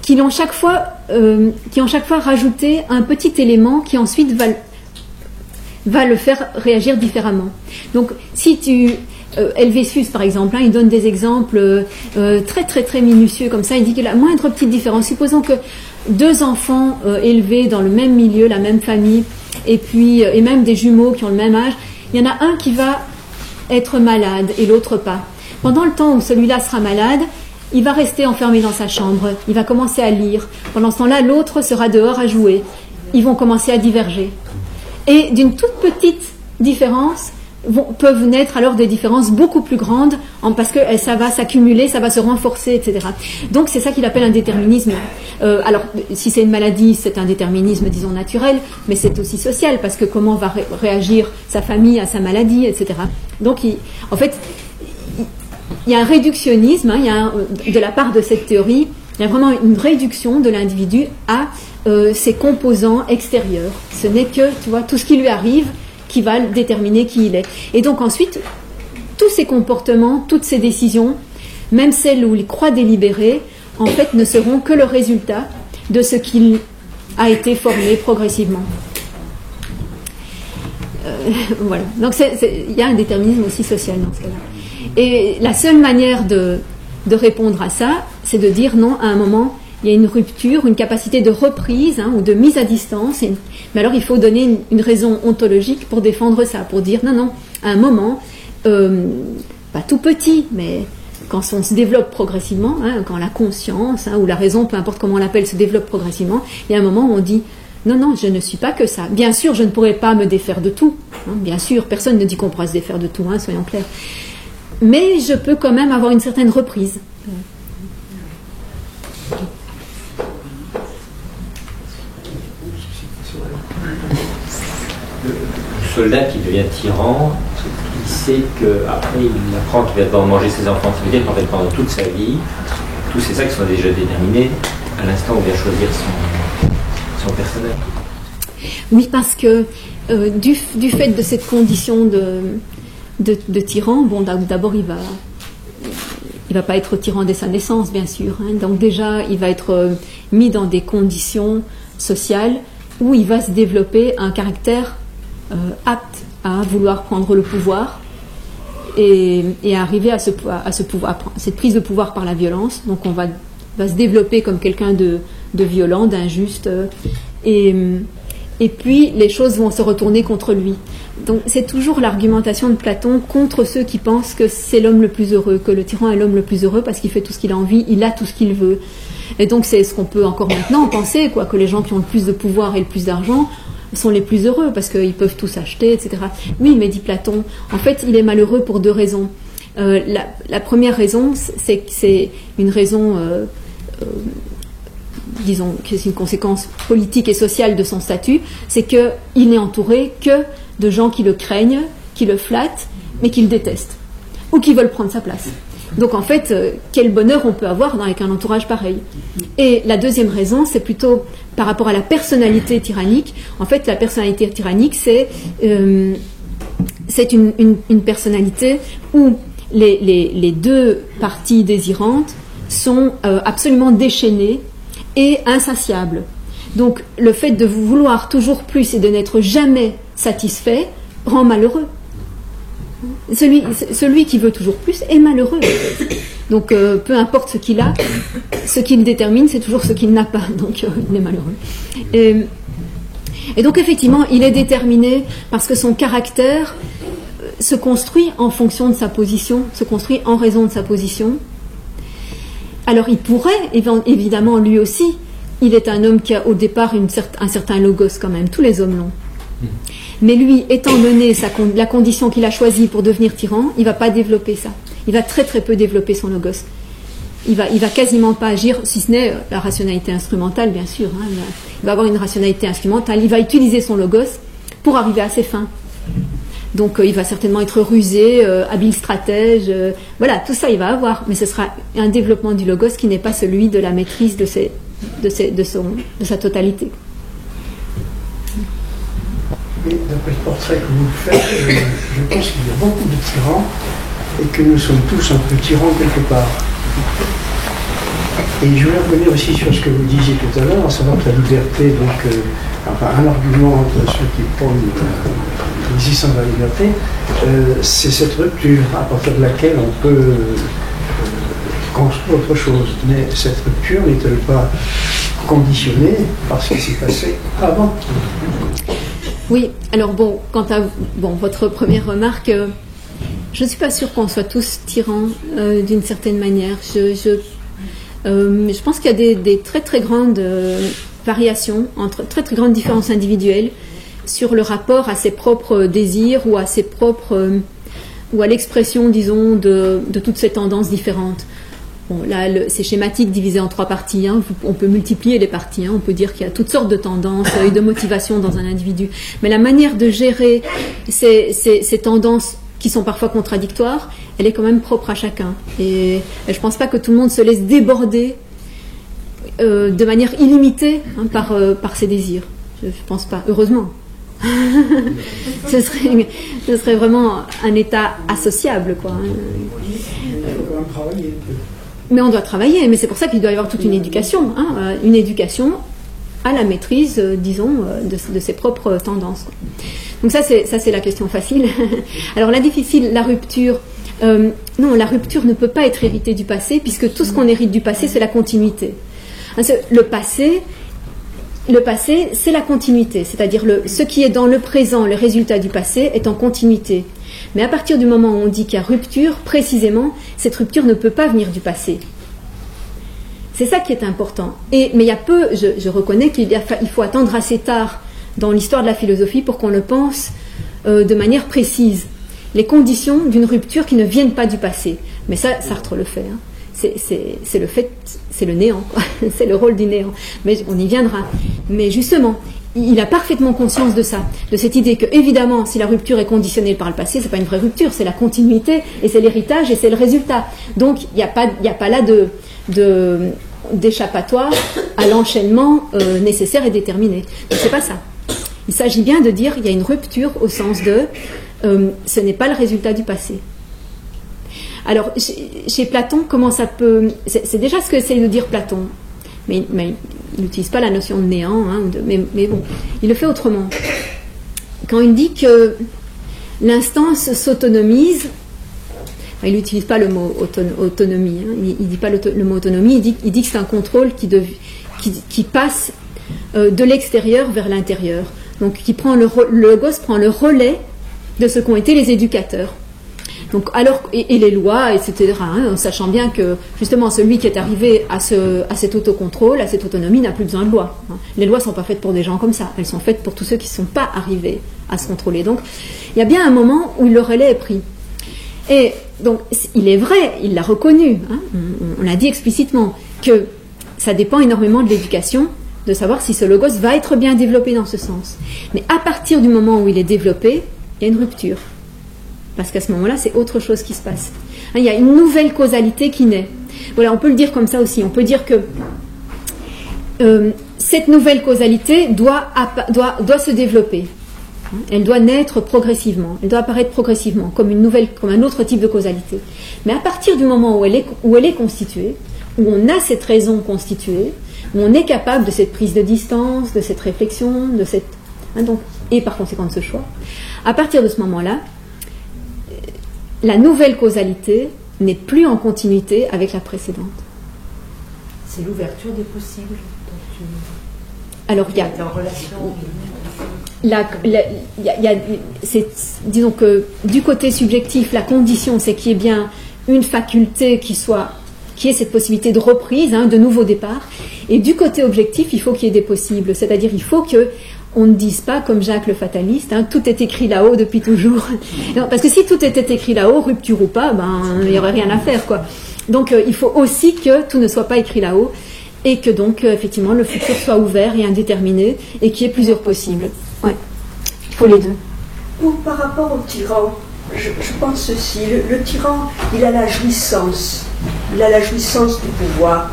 qui ont chaque fois rajouté un petit élément qui ensuite va le faire réagir différemment. Donc, si tu... Helvétius, par exemple, il donne des exemples très très très minutieux comme ça. Il dit que la moindre petite différence, supposons que deux enfants élevés dans le même milieu, la même famille, et même des jumeaux qui ont le même âge, il y en a un qui va être malade et l'autre pas. Pendant le temps où celui-là sera malade, il va rester enfermé dans sa chambre, il va commencer à lire. Pendant ce temps-là, l'autre sera dehors à jouer. Ils vont commencer à diverger. Et d'une toute petite différence, peuvent naître alors des différences beaucoup plus grandes parce que ça va s'accumuler, ça va se renforcer, etc. Donc c'est ça qu'il appelle un déterminisme. Alors si c'est une maladie, c'est un déterminisme, disons, naturel, mais c'est aussi social, parce que comment va réagir sa famille à sa maladie, etc. Donc en fait, il y a un réductionnisme, de la part de cette théorie, il y a vraiment une réduction de l'individu à ses composants extérieurs. Ce n'est que, tu vois, tout ce qui lui arrive qui va déterminer qui il est. Et donc ensuite, tous ces comportements, toutes ces décisions, même celles où il croit délibérer, en fait ne seront que le résultat de ce qu'il a été formé progressivement. Voilà. Donc il y a un déterminisme aussi social dans ce cas-là. Et la seule manière de répondre à ça, c'est de dire non, à un moment, il y a une rupture, une capacité de reprise ou de mise à distance. Mais alors il faut donner une raison ontologique pour défendre ça, pour dire non, à un moment, pas tout petit, mais quand on se développe progressivement, quand la conscience ou la raison, peu importe comment on l'appelle, se développe progressivement, il y a un moment où on dit non, je ne suis pas que ça. Bien sûr, je ne pourrais pas me défaire de tout. Bien sûr, personne ne dit qu'on pourra se défaire de tout, soyons clairs. Mais je peux quand même avoir une certaine reprise. Le soldat qui devient tyran, il sait qu'après il apprend qu'il va devoir manger ses enfants. Ça veut dire qu'en fait pendant toute sa vie, tous ces actes sont déjà déterminés à l'instant où il va choisir son personnage. Oui, parce que du fait de cette condition de tyran, bon, d'abord il va pas être tyran dès sa naissance, bien sûr. Donc déjà, il va être mis dans des conditions sociales où il va se développer un caractère apte à vouloir prendre le pouvoir et à arriver à ce pouvoir, cette prise de pouvoir par la violence. Donc on va se développer comme quelqu'un de violent, d'injuste, et puis les choses vont se retourner contre lui. Donc c'est toujours l'argumentation de Platon contre ceux qui pensent que c'est l'homme le plus heureux, que le tyran est l'homme le plus heureux parce qu'il fait tout ce qu'il a envie, il a tout ce qu'il veut. Et donc c'est ce qu'on peut encore maintenant penser, que les gens qui ont le plus de pouvoir et le plus d'argent sont les plus heureux parce qu'ils peuvent tout s'acheter, etc. Oui, mais dit Platon, en fait il est malheureux pour deux raisons. La première raison, c'est que c'est une raison disons que c'est une conséquence politique et sociale de son statut, c'est qu'il n'est entouré que de gens qui le craignent, qui le flattent, mais qui le détestent, ou qui veulent prendre sa place. Donc en fait, quel bonheur on peut avoir avec un entourage pareil. Et la deuxième raison, c'est plutôt par rapport à la personnalité tyrannique. En fait, la personnalité tyrannique, c'est une personnalité où les deux parties désirantes sont absolument déchaînées et insatiables. Donc le fait de vouloir toujours plus et de n'être jamais satisfait rend malheureux. Celui qui veut toujours plus est malheureux. Donc peu importe ce qu'il a, ce qu'il détermine, c'est toujours ce qu'il n'a pas. Donc il est malheureux. Et donc effectivement, il est déterminé parce que son caractère se construit en fonction de sa position, se construit en raison de sa position. Alors il pourrait, évidemment, lui aussi, il est un homme qui a au départ un certain logos quand même, tous les hommes l'ont. Mais lui, étant donné la condition qu'il a choisie pour devenir tyran, il ne va pas développer ça. Il va très très peu développer son logos. Il va quasiment pas agir, si ce n'est la rationalité instrumentale, bien sûr. Il va avoir une rationalité instrumentale. Il va utiliser son logos pour arriver à ses fins. Donc il va certainement être rusé, habile stratège, voilà, tout ça il va avoir, mais ce sera un développement du logos qui n'est pas celui de la maîtrise de sa totalité. Et d'après le portrait que vous faites, je pense qu'il y a beaucoup de tyrans et que nous sommes tous un peu tyrans quelque part. Et je voulais revenir aussi sur ce que vous disiez tout à l'heure, à savoir que la liberté, donc, enfin, un argument de ceux qui prônent l'existence de la liberté, c'est cette rupture à partir de laquelle on peut construire autre chose. Mais cette rupture n'est-elle pas conditionnée par ce qui s'est passé avant? Oui, alors bon, quant à votre première remarque, je ne suis pas sûre qu'on soit tous tyrans d'une certaine manière. Je pense qu'il y a des très très grandes variations, très très grandes différences individuelles sur le rapport à ses propres désirs ou à ses propres ou à l'expression, disons, de toutes ces tendances différentes. Bon, là, c'est schématique, divisé en 3 parties. Hein. On peut multiplier les parties. Hein. On peut dire qu'il y a toutes sortes de tendances et de motivations dans un individu. Mais la manière de gérer ces tendances qui sont parfois contradictoires, elle est quand même propre à chacun. Et je ne pense pas que tout le monde se laisse déborder de manière illimitée par ses désirs. Je ne pense pas. Heureusement. ce serait vraiment un état associable, quoi. Mais on doit travailler, mais c'est pour ça qu'il doit y avoir toute une éducation, une éducation à la maîtrise, disons, de ses propres tendances. Donc ça c'est la question facile. Alors la difficile, la rupture. Non, la rupture ne peut pas être héritée du passé, puisque tout ce qu'on hérite du passé, c'est la continuité. Le passé, c'est la continuité, c'est-à-dire ce qui est dans le présent, le résultat du passé, est en continuité. Mais à partir du moment où on dit qu'il y a rupture, précisément, cette rupture ne peut pas venir du passé. C'est ça qui est important. Mais il y a peu, je reconnais qu'il faut attendre assez tard dans l'histoire de la philosophie pour qu'on le pense de manière précise. Les conditions d'une rupture qui ne viennent pas du passé. Mais ça, Sartre le fait. Hein. C'est le fait, c'est le néant, quoi. C'est le rôle du néant. Mais on y viendra. Mais justement, il a parfaitement conscience de ça, de cette idée que, évidemment, si la rupture est conditionnée par le passé, c'est pas une vraie rupture, c'est la continuité, et c'est l'héritage, et c'est le résultat. Donc, il n'y a pas là d'échappatoire à l'enchaînement nécessaire et déterminé. Donc, c'est pas ça. Il s'agit bien de dire qu'il y a une rupture au sens de ce n'est pas le résultat du passé. Alors, chez Platon, comment ça peut... C'est déjà ce que essaye de dire Platon. Mais il n'utilise pas la notion de néant, hein, mais bon, il le fait autrement. Quand il dit que l'instance s'autonomise, il n'utilise pas le mot autonomie, hein, il ne dit pas le mot autonomie, il dit que c'est un contrôle qui passe de l'extérieur vers l'intérieur. Donc le gosse prend le relais de ce qu'ont été les éducateurs. Donc, et les lois, etc., hein, en sachant bien que justement celui qui est arrivé à cet autocontrôle, à cette autonomie, n'a plus besoin de loi. Hein. Les lois ne sont pas faites pour des gens comme ça, elles sont faites pour tous ceux qui ne sont pas arrivés à se contrôler. Donc il y a bien un moment où le relais est pris. Et donc il est vrai, il l'a reconnu, hein, on l'a dit explicitement, que ça dépend énormément de l'éducation, de savoir si ce logos va être bien développé dans ce sens. Mais à partir du moment où il est développé, il y a une rupture. Parce qu'à ce moment-là, c'est autre chose qui se passe. Il y a une nouvelle causalité qui naît. Voilà, on peut le dire comme ça aussi. On peut dire que cette nouvelle causalité doit se développer. Elle doit naître progressivement. Elle doit apparaître progressivement, comme un autre type de causalité. Mais à partir du moment où elle est constituée, où on a cette raison constituée, où on est capable de cette prise de distance, de cette réflexion, et par conséquent de ce choix, à partir de ce moment-là, la nouvelle causalité n'est plus en continuité avec la précédente. C'est l'ouverture des possibles. Alors, disons que du côté subjectif, la condition, c'est qu'il y ait bien une faculté qui ait cette possibilité de reprise, hein, de nouveau départ. Et du côté objectif, il faut qu'il y ait des possibles. C'est-à-dire, il faut que on ne dise pas, comme Jacques le fataliste, hein, tout est écrit là-haut depuis toujours. Non, parce que si tout était écrit là-haut, rupture ou pas, il n'y aurait rien à faire, quoi. Donc il faut aussi que tout ne soit pas écrit là-haut et que donc effectivement le futur soit ouvert et indéterminé et qu'il y ait plusieurs possibles. Ouais. Il faut les deux. Ou par rapport au tyran, je pense ceci, le tyran, il a la jouissance. Il a la jouissance du pouvoir.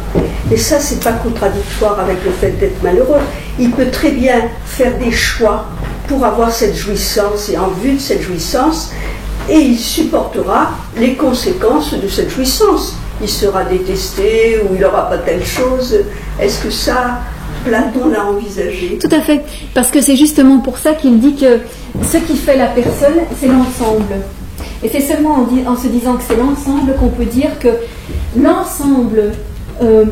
Et ça, c'est pas contradictoire avec le fait d'être malheureux. Il peut très bien faire des choix pour avoir cette jouissance. Et en vue de cette jouissance, et il supportera les conséquences de cette jouissance. Il sera détesté ou il n'aura pas telle chose. Est-ce que ça, Platon l'a envisagé? Tout à fait, parce que c'est justement pour ça qu'il dit que ce qui fait la personne, c'est l'ensemble. Et c'est seulement en se disant que c'est l'ensemble qu'on peut dire que l'ensemble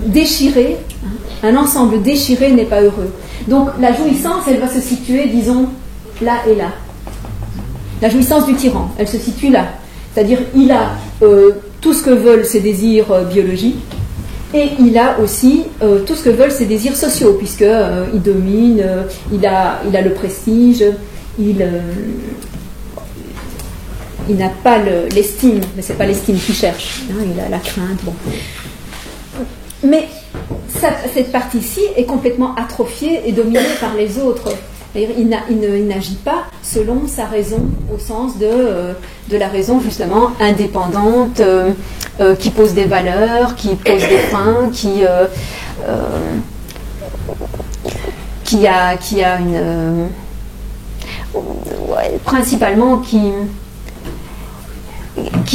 déchiré, un ensemble déchiré n'est pas heureux. Donc la jouissance, elle va se situer, disons, là et là. La jouissance du tyran, elle se situe là. C'est-à-dire, il a tout ce que veulent ses désirs biologiques, et il a aussi tout ce que veulent ses désirs sociaux, puisque il domine, il a le prestige, il n'a pas l'estime, mais c'est pas l'estime qu'il cherche, hein, il a la crainte. Bon. Mais cette partie-ci est complètement atrophiée et dominée par les autres. Il n'agit pas selon sa raison, au sens de la raison justement indépendante, qui pose des valeurs, qui pose des fins, qui a une principalement qui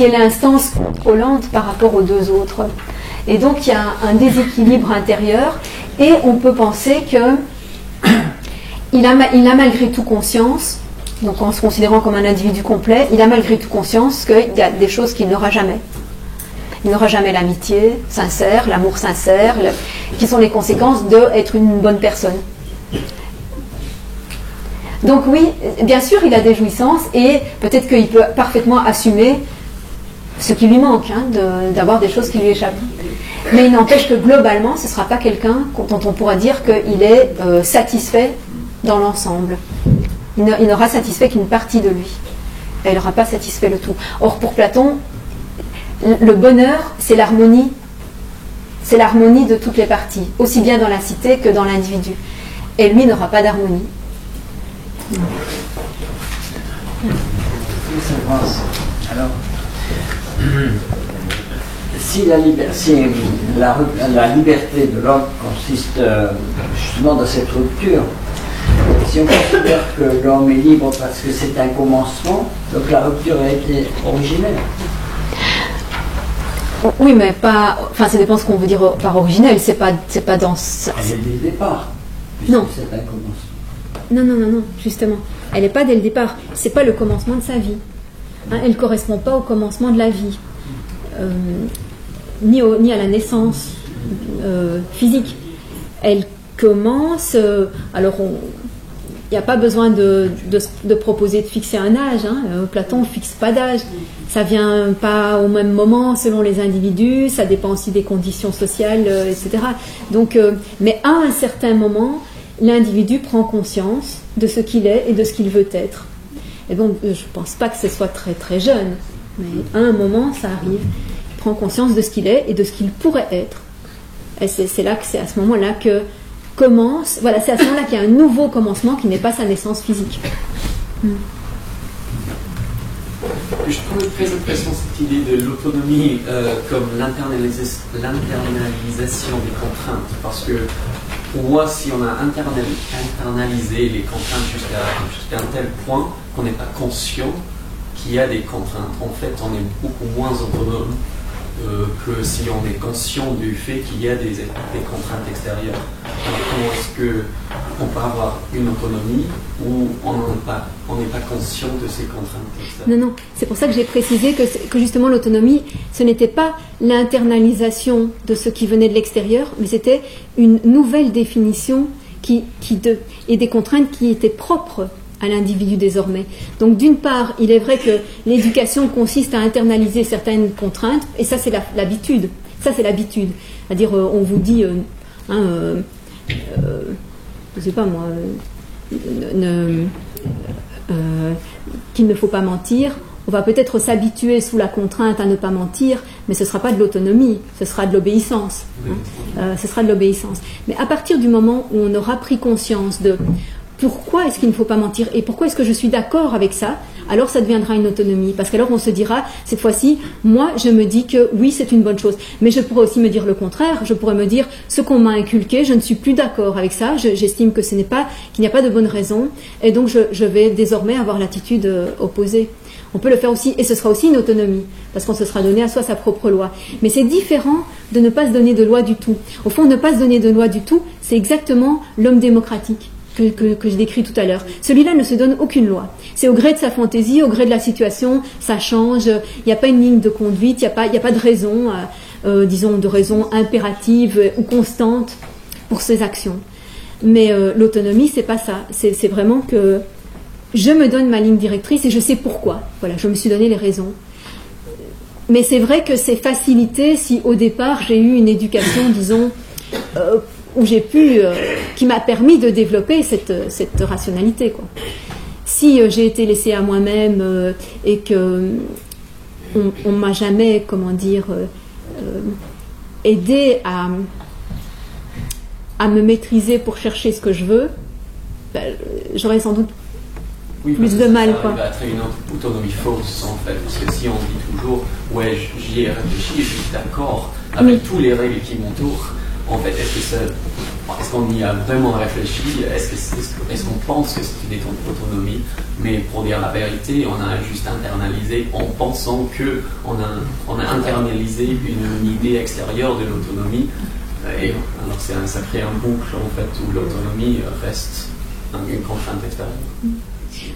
est l'instance contrôlante par rapport aux deux autres. Et donc il y a un déséquilibre intérieur, et on peut penser que il a malgré tout conscience, donc en se considérant comme un individu complet, il a malgré tout conscience qu'il y a des choses qu'il n'aura jamais. Il n'aura jamais l'amitié sincère, l'amour sincère, qui sont les conséquences d'être une bonne personne. Donc oui, bien sûr, il a des jouissances, et peut-être qu'il peut parfaitement assumer ce qui lui manque, hein, d'avoir des choses qui lui échappent. Mais il n'empêche que globalement, ce ne sera pas quelqu'un dont on pourra dire qu'il est satisfait dans l'ensemble. Il n'aura satisfait qu'une partie de lui. Et il n'aura pas satisfait le tout. Or, pour Platon, le bonheur, c'est l'harmonie. C'est l'harmonie de toutes les parties, aussi bien dans la cité que dans l'individu. Et lui n'aura pas d'harmonie. Alors, si la liberté de l'homme consiste justement dans cette rupture, si on considère que l'homme est libre parce que c'est un commencement, donc la rupture a été originelle. Oui, mais pas. Enfin, ça dépend ce qu'on veut dire par originel. C'est pas dans. Elle est dès le départ. Non. C'est un commencement. Non, justement. Elle n'est pas dès le départ. C'est pas le commencement de sa vie. Hein, elle ne correspond pas au commencement de la vie, ni à la naissance physique. Elle commence. Alors, il n'y a pas besoin de proposer de fixer un âge. Hein. Platon ne fixe pas d'âge. Ça ne vient pas au même moment selon les individus. Ça dépend aussi des conditions sociales, etc. Donc, mais à un certain moment, l'individu prend conscience de ce qu'il est et de ce qu'il veut être. Et donc, je ne pense pas que ce soit très très jeune. Mais à un moment, ça arrive. Il prend conscience de ce qu'il est et de ce qu'il pourrait être. Et c'est à ce moment-là que commence, voilà, c'est à ce moment-là qu'il y a un nouveau commencement qui n'est pas sa naissance physique. Je trouve très intéressant cette idée de l'autonomie comme l'internalisation des contraintes, parce que pour moi, si on a internalisé les contraintes jusqu'à un tel point qu'on n'est pas conscient qu'il y a des contraintes, en fait, on est beaucoup moins autonome que si on est conscient du fait qu'il y a des contraintes extérieures. Alors, comment est-ce qu'on peut avoir une autonomie où on n'est pas conscient de ces contraintes extérieures? Non, c'est pour ça que j'ai précisé que justement l'autonomie, ce n'était pas l'internalisation de ce qui venait de l'extérieur, mais c'était une nouvelle définition et des contraintes qui étaient propres à l'individu désormais. Donc d'une part, il est vrai que l'éducation consiste à internaliser certaines contraintes, et ça c'est l'habitude. Ça c'est l'habitude. C'est-à-dire, on vous dit, je ne sais pas moi, qu'il ne faut pas mentir. On va peut-être s'habituer sous la contrainte à ne pas mentir, mais ce ne sera pas de l'autonomie, ce sera de l'obéissance. Ce sera de l'obéissance. Mais à partir du moment où on aura pris conscience de pourquoi est-ce qu'il ne faut pas mentir et pourquoi est-ce que je suis d'accord avec ça, alors ça deviendra une autonomie. Parce qu'alors on se dira, cette fois-ci, moi je me dis que oui, c'est une bonne chose. Mais je pourrais aussi me dire le contraire. Je pourrais me dire, ce qu'on m'a inculqué, je ne suis plus d'accord avec ça. J'estime que qu'il n'y a pas de bonne raison. Et donc je vais désormais avoir l'attitude opposée. On peut le faire aussi, et ce sera aussi une autonomie, parce qu'on se sera donné à soi sa propre loi. Mais c'est différent de ne pas se donner de loi du tout. Au fond, ne pas se donner de loi du tout, c'est exactement l'homme démocratique que je décris tout à l'heure. Celui-là ne se donne aucune loi. C'est au gré de sa fantaisie, au gré de la situation, ça change. Il n'y a pas une ligne de conduite, il n'y a pas de raison, disons, de raison impérative ou constante pour ses actions. Mais l'autonomie, c'est pas ça. C'est vraiment que je me donne ma ligne directrice et je sais pourquoi. Voilà, je me suis donné les raisons. Mais c'est vrai que c'est facilité si au départ j'ai eu une éducation, disons, où j'ai pu, qui m'a permis de développer cette rationalité, quoi. Si j'ai été laissée à moi-même et que on m'a jamais, comment dire, aidé à me maîtriser pour chercher ce que je veux, ben, j'aurais sans doute plus de mal, quoi. Ça arrive à une autonomie fausse, en fait, parce que si on dit toujours, ouais, j'y ai réfléchi, je suis d'accord avec tous les règles qui m'entourent, en fait, est-ce qu'on y a vraiment réfléchi? Est-ce qu'on pense que c'est une autonomie? Mais pour dire la vérité, on a juste internalisé en pensant qu'on a internalisé une idée extérieure de l'autonomie. Et alors ça crée un boucle, en fait, où l'autonomie reste une contrainte extérieure.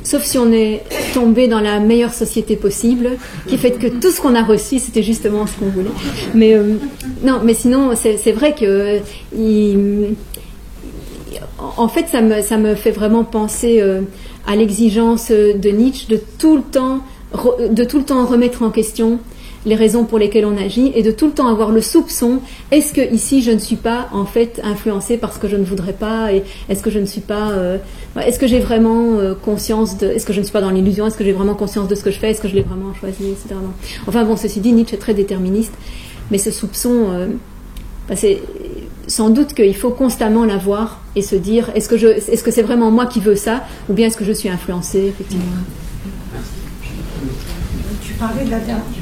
Sauf si on est tombé dans la meilleure société possible, qui fait que tout ce qu'on a reçu, c'était justement ce qu'on voulait. Mais non, mais sinon, c'est vrai que en fait, ça me fait vraiment penser à l'exigence de Nietzsche de tout le temps remettre en question les raisons pour lesquelles on agit et de tout le temps avoir le soupçon, est-ce que ici je ne suis pas en fait influencée par ce que je ne voudrais pas, et est-ce que je ne suis pas est-ce que j'ai vraiment conscience de, est-ce que je ne suis pas dans l'illusion, est-ce que j'ai vraiment conscience de ce que je fais, est-ce que je l'ai vraiment choisi, etc. Enfin bon, ceci dit, Nietzsche est très déterministe, mais ce soupçon c'est sans doute qu'il faut constamment l'avoir et se dire, est-ce que c'est vraiment moi qui veux ça, ou bien est-ce que je suis influencée, effectivement. Tu parlais de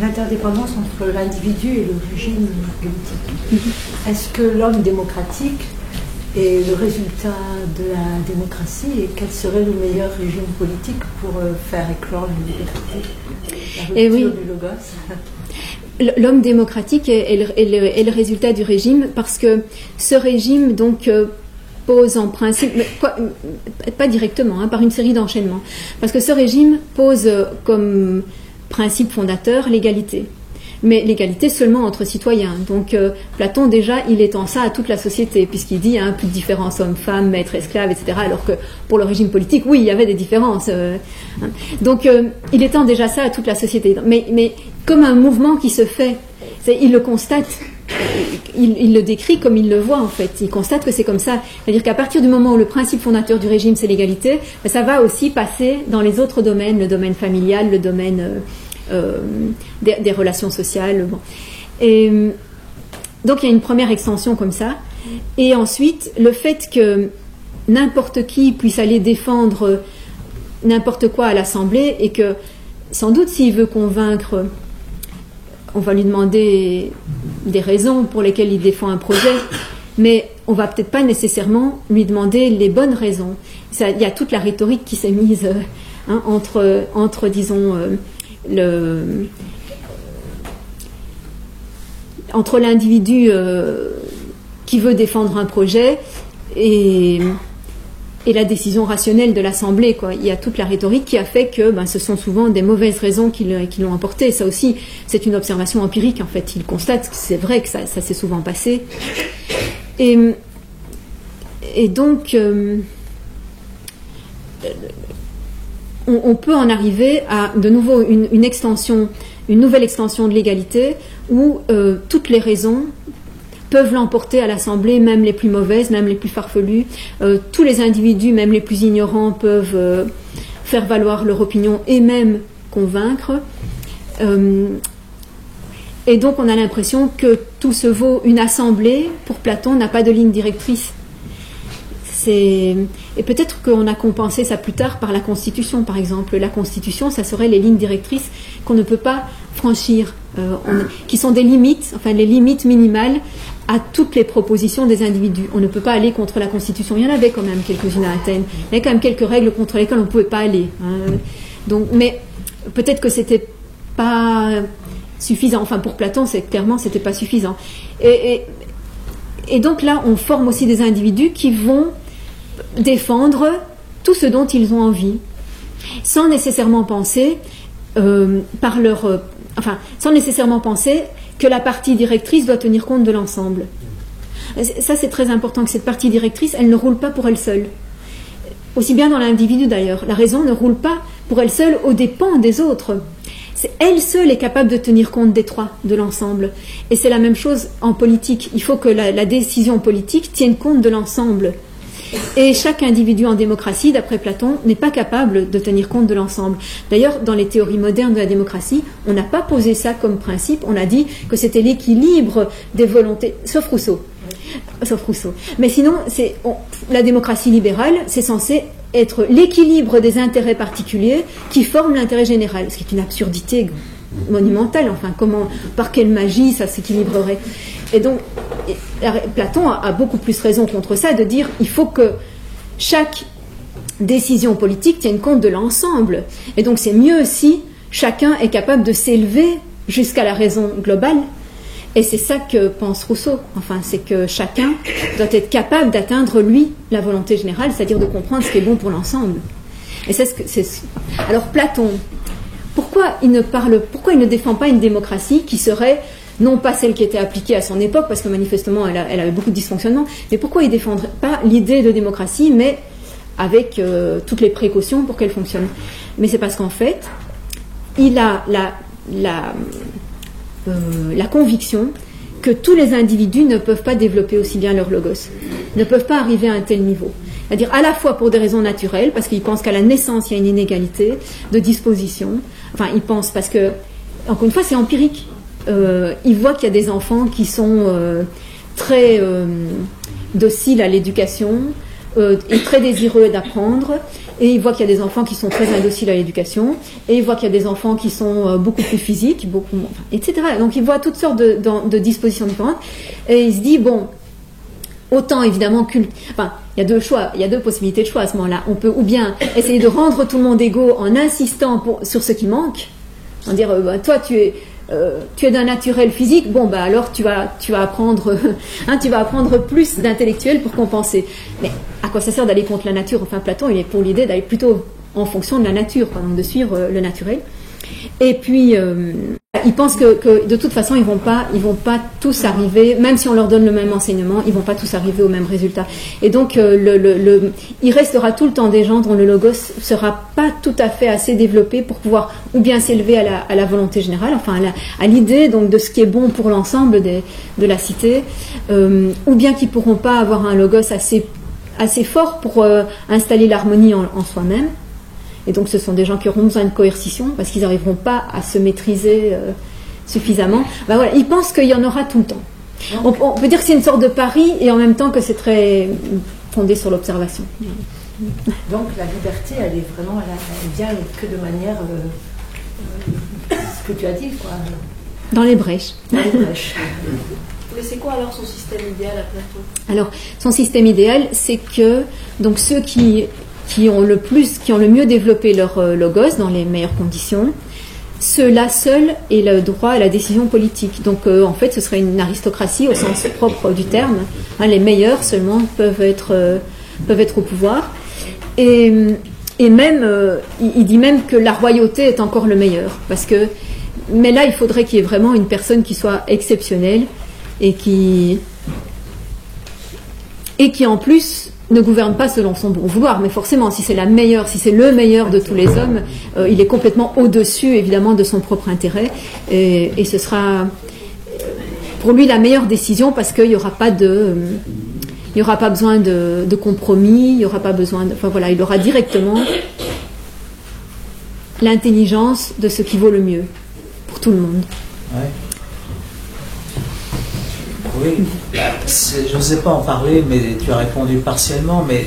l'interdépendance entre l'individu et le régime politique. Est-ce que l'homme démocratique est le résultat de la démocratie, et quel serait le meilleur régime politique pour faire éclore la liberté, la rupture du logos? L'homme démocratique est le résultat du régime, parce que ce régime donc pose en principe, mais pas directement, par une série d'enchaînements, parce que ce régime pose comme principe fondateur l'égalité, mais l'égalité seulement entre citoyens. Donc Platon déjà il étend ça à toute la société, puisqu'il dit plus de différence homme-femme, maître, esclave, etc. Alors que pour le régime politique, oui, il y avait des différences. Donc il étend déjà ça à toute la société. Mais comme un mouvement qui se fait, il le constate, il le décrit comme il le voit en fait. Il constate que c'est comme ça. C'est-à-dire qu'à partir du moment où le principe fondateur du régime c'est l'égalité, ça va aussi passer dans les autres domaines, le domaine familial, le domaine des relations sociales. Bon. Et donc il y a une première extension comme ça. Et ensuite, le fait que n'importe qui puisse aller défendre n'importe quoi à l'Assemblée, et que sans doute s'il veut convaincre, on va lui demander des raisons pour lesquelles il défend un projet, mais on va peut-être pas nécessairement lui demander les bonnes raisons. Il y a toute la rhétorique qui s'est mise entre disons, entre l'individu qui veut défendre un projet et la décision rationnelle de l'Assemblée, quoi. Il y a toute la rhétorique qui a fait que ce sont souvent des mauvaises raisons qui l'ont emporté. Ça aussi, c'est une observation empirique, en fait. Il constate que c'est vrai que ça s'est souvent passé. Et donc, on peut en arriver à, de nouveau, une nouvelle extension de l'égalité, où toutes les raisons peuvent l'emporter à l'Assemblée, même les plus mauvaises, même les plus farfelues. Tous les individus, même les plus ignorants, peuvent faire valoir leur opinion et même convaincre. Et donc on a l'impression que tout se vaut. Une assemblée, pour Platon, n'a pas de ligne directrice. Et peut-être qu'on a compensé ça plus tard par la Constitution, par exemple. La Constitution, ça serait les lignes directrices qu'on ne peut pas franchir, qui sont des limites, enfin les limites minimales à toutes les propositions des individus. On ne peut pas aller contre la Constitution. Il y en avait quand même quelques-unes à Athènes. Il y avait quand même quelques règles contre lesquelles on ne pouvait pas aller. Donc, mais peut-être que c'était pas suffisant. Enfin, pour Platon, clairement, c'était pas suffisant. Et donc là, on forme aussi des individus qui vont défendre tout ce dont ils ont envie, sans nécessairement penser sans nécessairement penser que la partie directrice doit tenir compte de l'ensemble. Ça, c'est très important, que cette partie directrice, elle ne roule pas pour elle seule. Aussi bien dans l'individu d'ailleurs. La raison ne roule pas pour elle seule aux dépens des autres. Elle seule est capable de tenir compte des trois, de l'ensemble. Et c'est la même chose en politique. Il faut que la décision politique tienne compte de l'ensemble. Et chaque individu en démocratie, d'après Platon, n'est pas capable de tenir compte de l'ensemble. D'ailleurs, dans les théories modernes de la démocratie, on n'a pas posé ça comme principe. On a dit que c'était l'équilibre des volontés, sauf Rousseau. Mais sinon, la démocratie libérale, c'est censé être l'équilibre des intérêts particuliers qui forment l'intérêt général, ce qui est une absurdité monumentale. Enfin, par quelle magie ça s'équilibrerait? Et donc, Platon a beaucoup plus raison contre ça, de dire il faut que chaque décision politique tienne compte de l'ensemble. Et donc, c'est mieux si chacun est capable de s'élever jusqu'à la raison globale. Et c'est ça que pense Rousseau. Enfin, c'est que chacun doit être capable d'atteindre, lui, la volonté générale, c'est-à-dire de comprendre ce qui est bon pour l'ensemble. Et Alors, Platon, pourquoi il ne défend pas une démocratie qui serait non pas celle qui était appliquée à son époque, parce que manifestement elle avait beaucoup de dysfonctionnements, mais pourquoi il ne défendrait pas l'idée de démocratie, mais avec toutes les précautions pour qu'elle fonctionne? Mais c'est parce qu'en fait, il a la conviction que tous les individus ne peuvent pas développer aussi bien leur logos, ne peuvent pas arriver à un tel niveau. C'est-à-dire à la fois pour des raisons naturelles, parce qu'il pense qu'à la naissance il y a une inégalité de disposition. Enfin, il pense parce que, encore une fois, c'est empirique. Il voit qu'il y a des enfants qui sont très dociles à l'éducation et très désireux d'apprendre, et il voit qu'il y a des enfants qui sont très indociles à l'éducation, et il voit qu'il y a des enfants qui sont beaucoup plus physiques, etc. Donc il voit toutes sortes de dispositions différentes, et il se dit, bon, autant évidemment il y a deux choix, il y a deux possibilités de choix à ce moment-là. On peut ou bien essayer de rendre tout le monde égaux en insistant sur ce qui manque, en dire, toi tu es d'un naturel physique, alors tu vas apprendre, tu vas apprendre plus d'intellectuel pour compenser. Mais à quoi ça sert d'aller contre la nature? Enfin, Platon, il est pour l'idée d'aller plutôt en fonction de la nature, donc de suivre le naturel. Et puis, il pense que de toute façon, ils vont pas tous arriver, même si on leur donne le même enseignement, ils vont pas tous arriver au même résultat. Et donc, il restera tout le temps des gens dont le logos sera pas tout à fait assez développé pour pouvoir ou bien s'élever à la volonté générale, enfin à l'idée donc de ce qui est bon pour l'ensemble de la cité, ou bien qui pourront pas avoir un logos assez fort pour installer l'harmonie en soi-même. Et donc ce sont des gens qui auront besoin de coercition parce qu'ils n'arriveront pas à se maîtriser suffisamment. Voilà, ils pensent qu'il y en aura tout le temps. On peut dire que c'est une sorte de pari et en même temps que c'est très fondé sur l'observation. Donc la liberté, elle est vraiment, elle vient que de manière, ce que tu as dit, quoi. Dans les brèches. Dans les brèches. Mais c'est quoi alors son système idéal à Platon? Alors son système idéal, c'est que donc ceux qui ont le mieux développé leur logos dans les meilleures conditions, ceux-là seuls aient le droit à la décision politique. Donc en fait ce serait une aristocratie au sens propre du terme. Les meilleurs seulement peuvent être au pouvoir. Et même, il dit même que la royauté est encore le meilleur. Mais là il faudrait qu'il y ait vraiment une personne qui soit exceptionnelle et qui en plus ne gouverne pas selon son bon vouloir, mais forcément, si c'est le meilleur de tous les hommes, il est complètement au-dessus, évidemment, de son propre intérêt, et ce sera pour lui la meilleure décision parce qu'il n'y aura pas besoin de compromis, il n'y aura pas besoin il aura directement l'intelligence de ce qui vaut le mieux pour tout le monde. Ouais. Oui, je ne sais pas en parler, mais tu as répondu partiellement, mais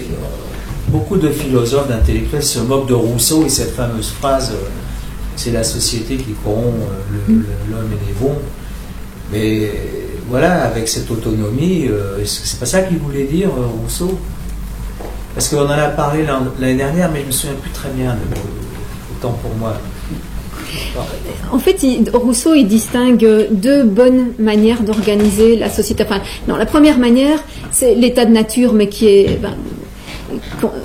beaucoup de philosophes, d'intellectuels se moquent de Rousseau et cette fameuse phrase c'est la société qui corrompt l'homme et les bons. Mais voilà, avec cette autonomie, c'est pas ça qu'il voulait dire, Rousseau? Parce qu'on en a parlé l'année dernière, mais je me souviens plus très bien, autant pour moi. En fait, Rousseau, il distingue deux bonnes manières d'organiser la société. Enfin, non, la première manière, c'est l'état de nature, mais qui est...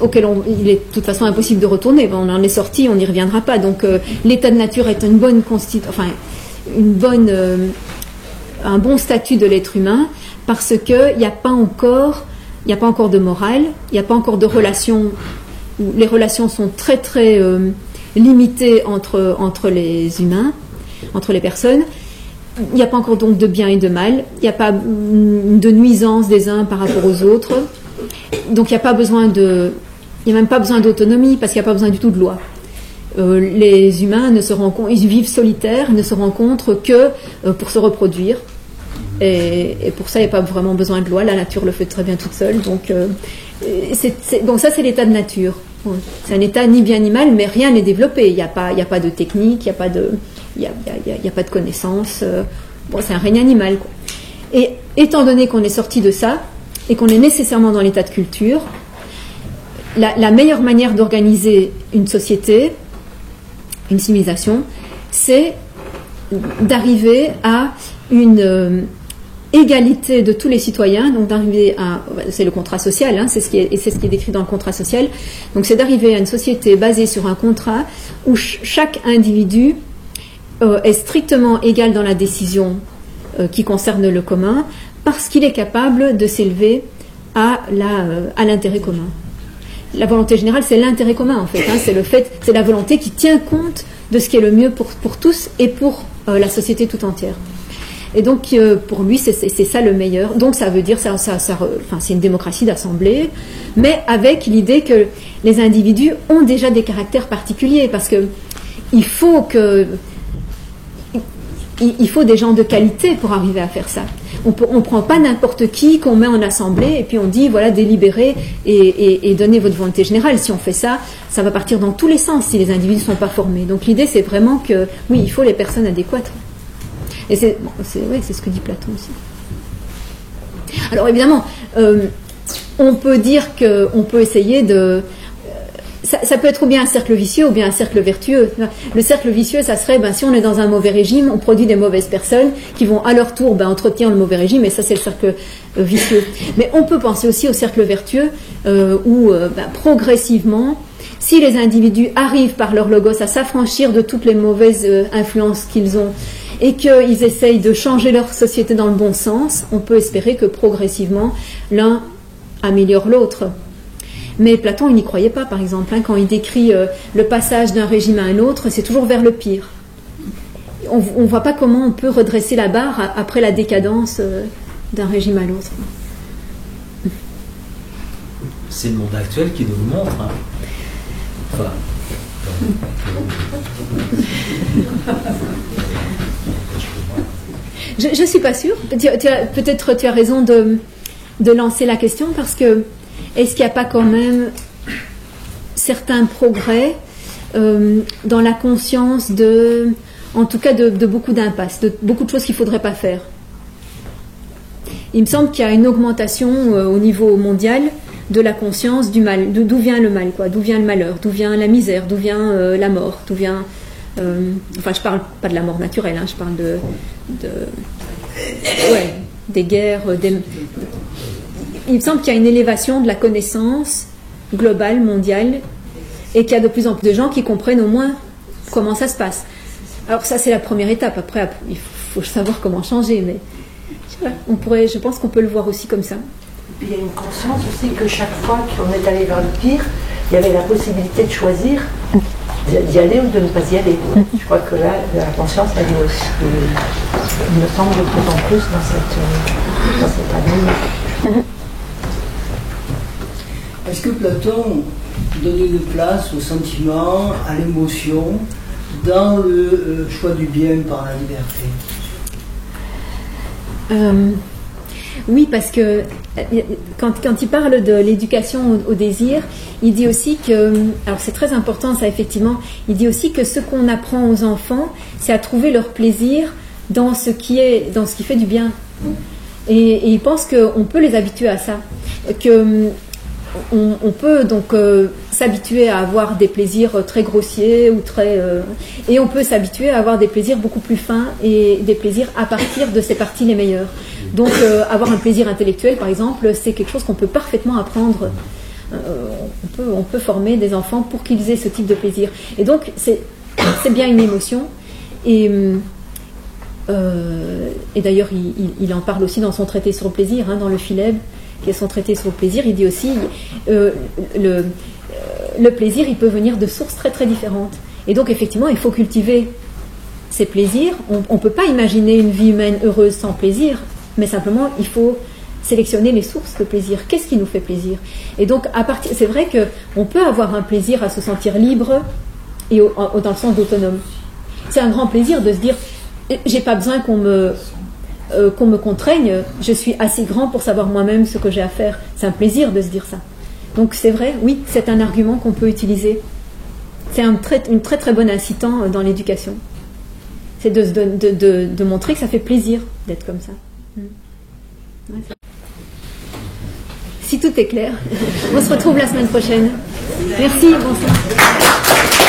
auquel il est de toute façon impossible de retourner. On en est sorti, on n'y reviendra pas. Donc l'état de nature est une bonne un bon statut de l'être humain, parce qu'il n'y a pas encore de morale, il n'y a pas encore de relations, où les relations sont très très limitées entre les humains, entre les personnes. Il n'y a pas encore donc de bien et de mal, il n'y a pas de nuisance des uns par rapport aux autres. Donc il n'y a même pas besoin d'autonomie, parce qu'il n'y a pas besoin du tout de loi. Les humains ils vivent solitaires, ne se rencontrent que pour se reproduire. Et pour ça, il n'y a pas vraiment besoin de loi. La nature le fait très bien toute seule. Donc ça, c'est l'état de nature. C'est un état ni bien ni mal, mais rien n'est développé. Il n'y a pas de technique, il n'y a pas de connaissances. C'est un règne animal, quoi. Et étant donné qu'on est sorti de ça, et qu'on est nécessairement dans l'état de culture, la meilleure manière d'organiser une société, une civilisation, c'est d'arriver à une égalité de tous les citoyens, donc d'arriver à... C'est le contrat social, c'est ce qui est décrit dans le contrat social. Donc c'est d'arriver à une société basée sur un contrat où chaque individu est strictement égal dans la décision qui concerne le commun, parce qu'il est capable de s'élever à l'intérêt commun. La volonté générale, c'est l'intérêt commun, en fait. C'est la volonté qui tient compte de ce qui est le mieux pour tous et pour la société tout entière. Et donc, pour lui, c'est ça le meilleur. Donc, ça veut dire, c'est une démocratie d'assemblée, mais avec l'idée que les individus ont déjà des caractères particuliers, parce que il faut des gens de qualité pour arriver à faire ça. On ne prend pas n'importe qui qu'on met en assemblée et puis on dit, voilà, délibérez et donnez votre volonté générale. Si on fait ça, ça va partir dans tous les sens si les individus ne sont pas formés. Donc l'idée, c'est vraiment que, oui, il faut les personnes adéquates. Et c'est ce que dit Platon aussi. Alors évidemment, on peut dire qu'on peut essayer de... Ça peut être ou bien un cercle vicieux ou bien un cercle vertueux. Le cercle vicieux, ça serait, si on est dans un mauvais régime, on produit des mauvaises personnes qui vont à leur tour entretenir le mauvais régime, et ça c'est le cercle vicieux. Mais on peut penser aussi au cercle vertueux où progressivement, si les individus arrivent par leur logos à s'affranchir de toutes les mauvaises influences qu'ils ont et qu'ils essayent de changer leur société dans le bon sens, on peut espérer que progressivement l'un améliore l'autre. Mais Platon, il n'y croyait pas, par exemple. Quand il décrit le passage d'un régime à un autre, c'est toujours vers le pire. On ne voit pas comment on peut redresser la barre après la décadence d'un régime à l'autre. C'est le monde actuel qui nous le montre. Enfin, je ne suis pas sûre. Peut-être tu as raison de lancer la question, parce que est-ce qu'il n'y a pas quand même certains progrès dans la conscience en tout cas de beaucoup d'impasses, de beaucoup de choses qu'il ne faudrait pas faire? Il me semble qu'il y a une augmentation au niveau mondial de la conscience du mal, d'où vient le mal, d'où vient le malheur, d'où vient la misère, d'où vient la mort, d'où vient... enfin, je ne parle pas de la mort naturelle, je parle des guerres, il me semble qu'il y a une élévation de la connaissance globale, mondiale, et qu'il y a de plus en plus de gens qui comprennent au moins comment ça se passe. Alors ça, c'est la première étape. Après, il faut savoir comment changer, mais je pense qu'on peut le voir aussi comme ça. Et puis il y a une conscience aussi que chaque fois qu'on est allé vers le pire, il y avait la possibilité de choisir d'y aller ou de ne pas y aller. Je crois que là, la conscience, elle est aussi, il me semble, de plus en plus dans cette année. Est-ce que Platon donnait de place au sentiment, à l'émotion, dans le choix du bien par la liberté? Oui, parce que quand il parle de l'éducation au désir, il dit aussi que, alors c'est très important ça effectivement, il dit aussi que ce qu'on apprend aux enfants, c'est à trouver leur plaisir dans ce qui fait du bien. Et il pense qu'on peut les habituer à ça, que on peut donc s'habituer à avoir des plaisirs très grossiers ou très et on peut s'habituer à avoir des plaisirs beaucoup plus fins et des plaisirs à partir de ses parties les meilleures. Donc avoir un plaisir intellectuel par exemple, c'est quelque chose qu'on peut parfaitement apprendre. On peut former des enfants pour qu'ils aient ce type de plaisir. Et donc c'est bien une émotion et d'ailleurs il en parle aussi dans son traité sur le plaisir, dans le Philèbe, qui est son traité sur le plaisir. Il dit aussi le plaisir, il peut venir de sources très très différentes. Et donc effectivement, il faut cultiver ces plaisirs. On ne peut pas imaginer une vie humaine heureuse sans plaisir, mais simplement il faut sélectionner les sources de plaisir. Qu'est-ce qui nous fait plaisir? Et donc c'est vrai qu'on peut avoir un plaisir à se sentir libre et dans le sens d'autonome. C'est un grand plaisir de se dire j'ai pas besoin qu'on me contraigne, je suis assez grand pour savoir moi-même ce que j'ai à faire. C'est un plaisir de se dire ça. Donc c'est vrai, oui, c'est un argument qu'on peut utiliser. C'est une très très bonne incitant dans l'éducation. C'est de montrer que ça fait plaisir d'être comme ça. Ouais. Si tout est clair, on se retrouve la semaine prochaine. Merci, bonsoir.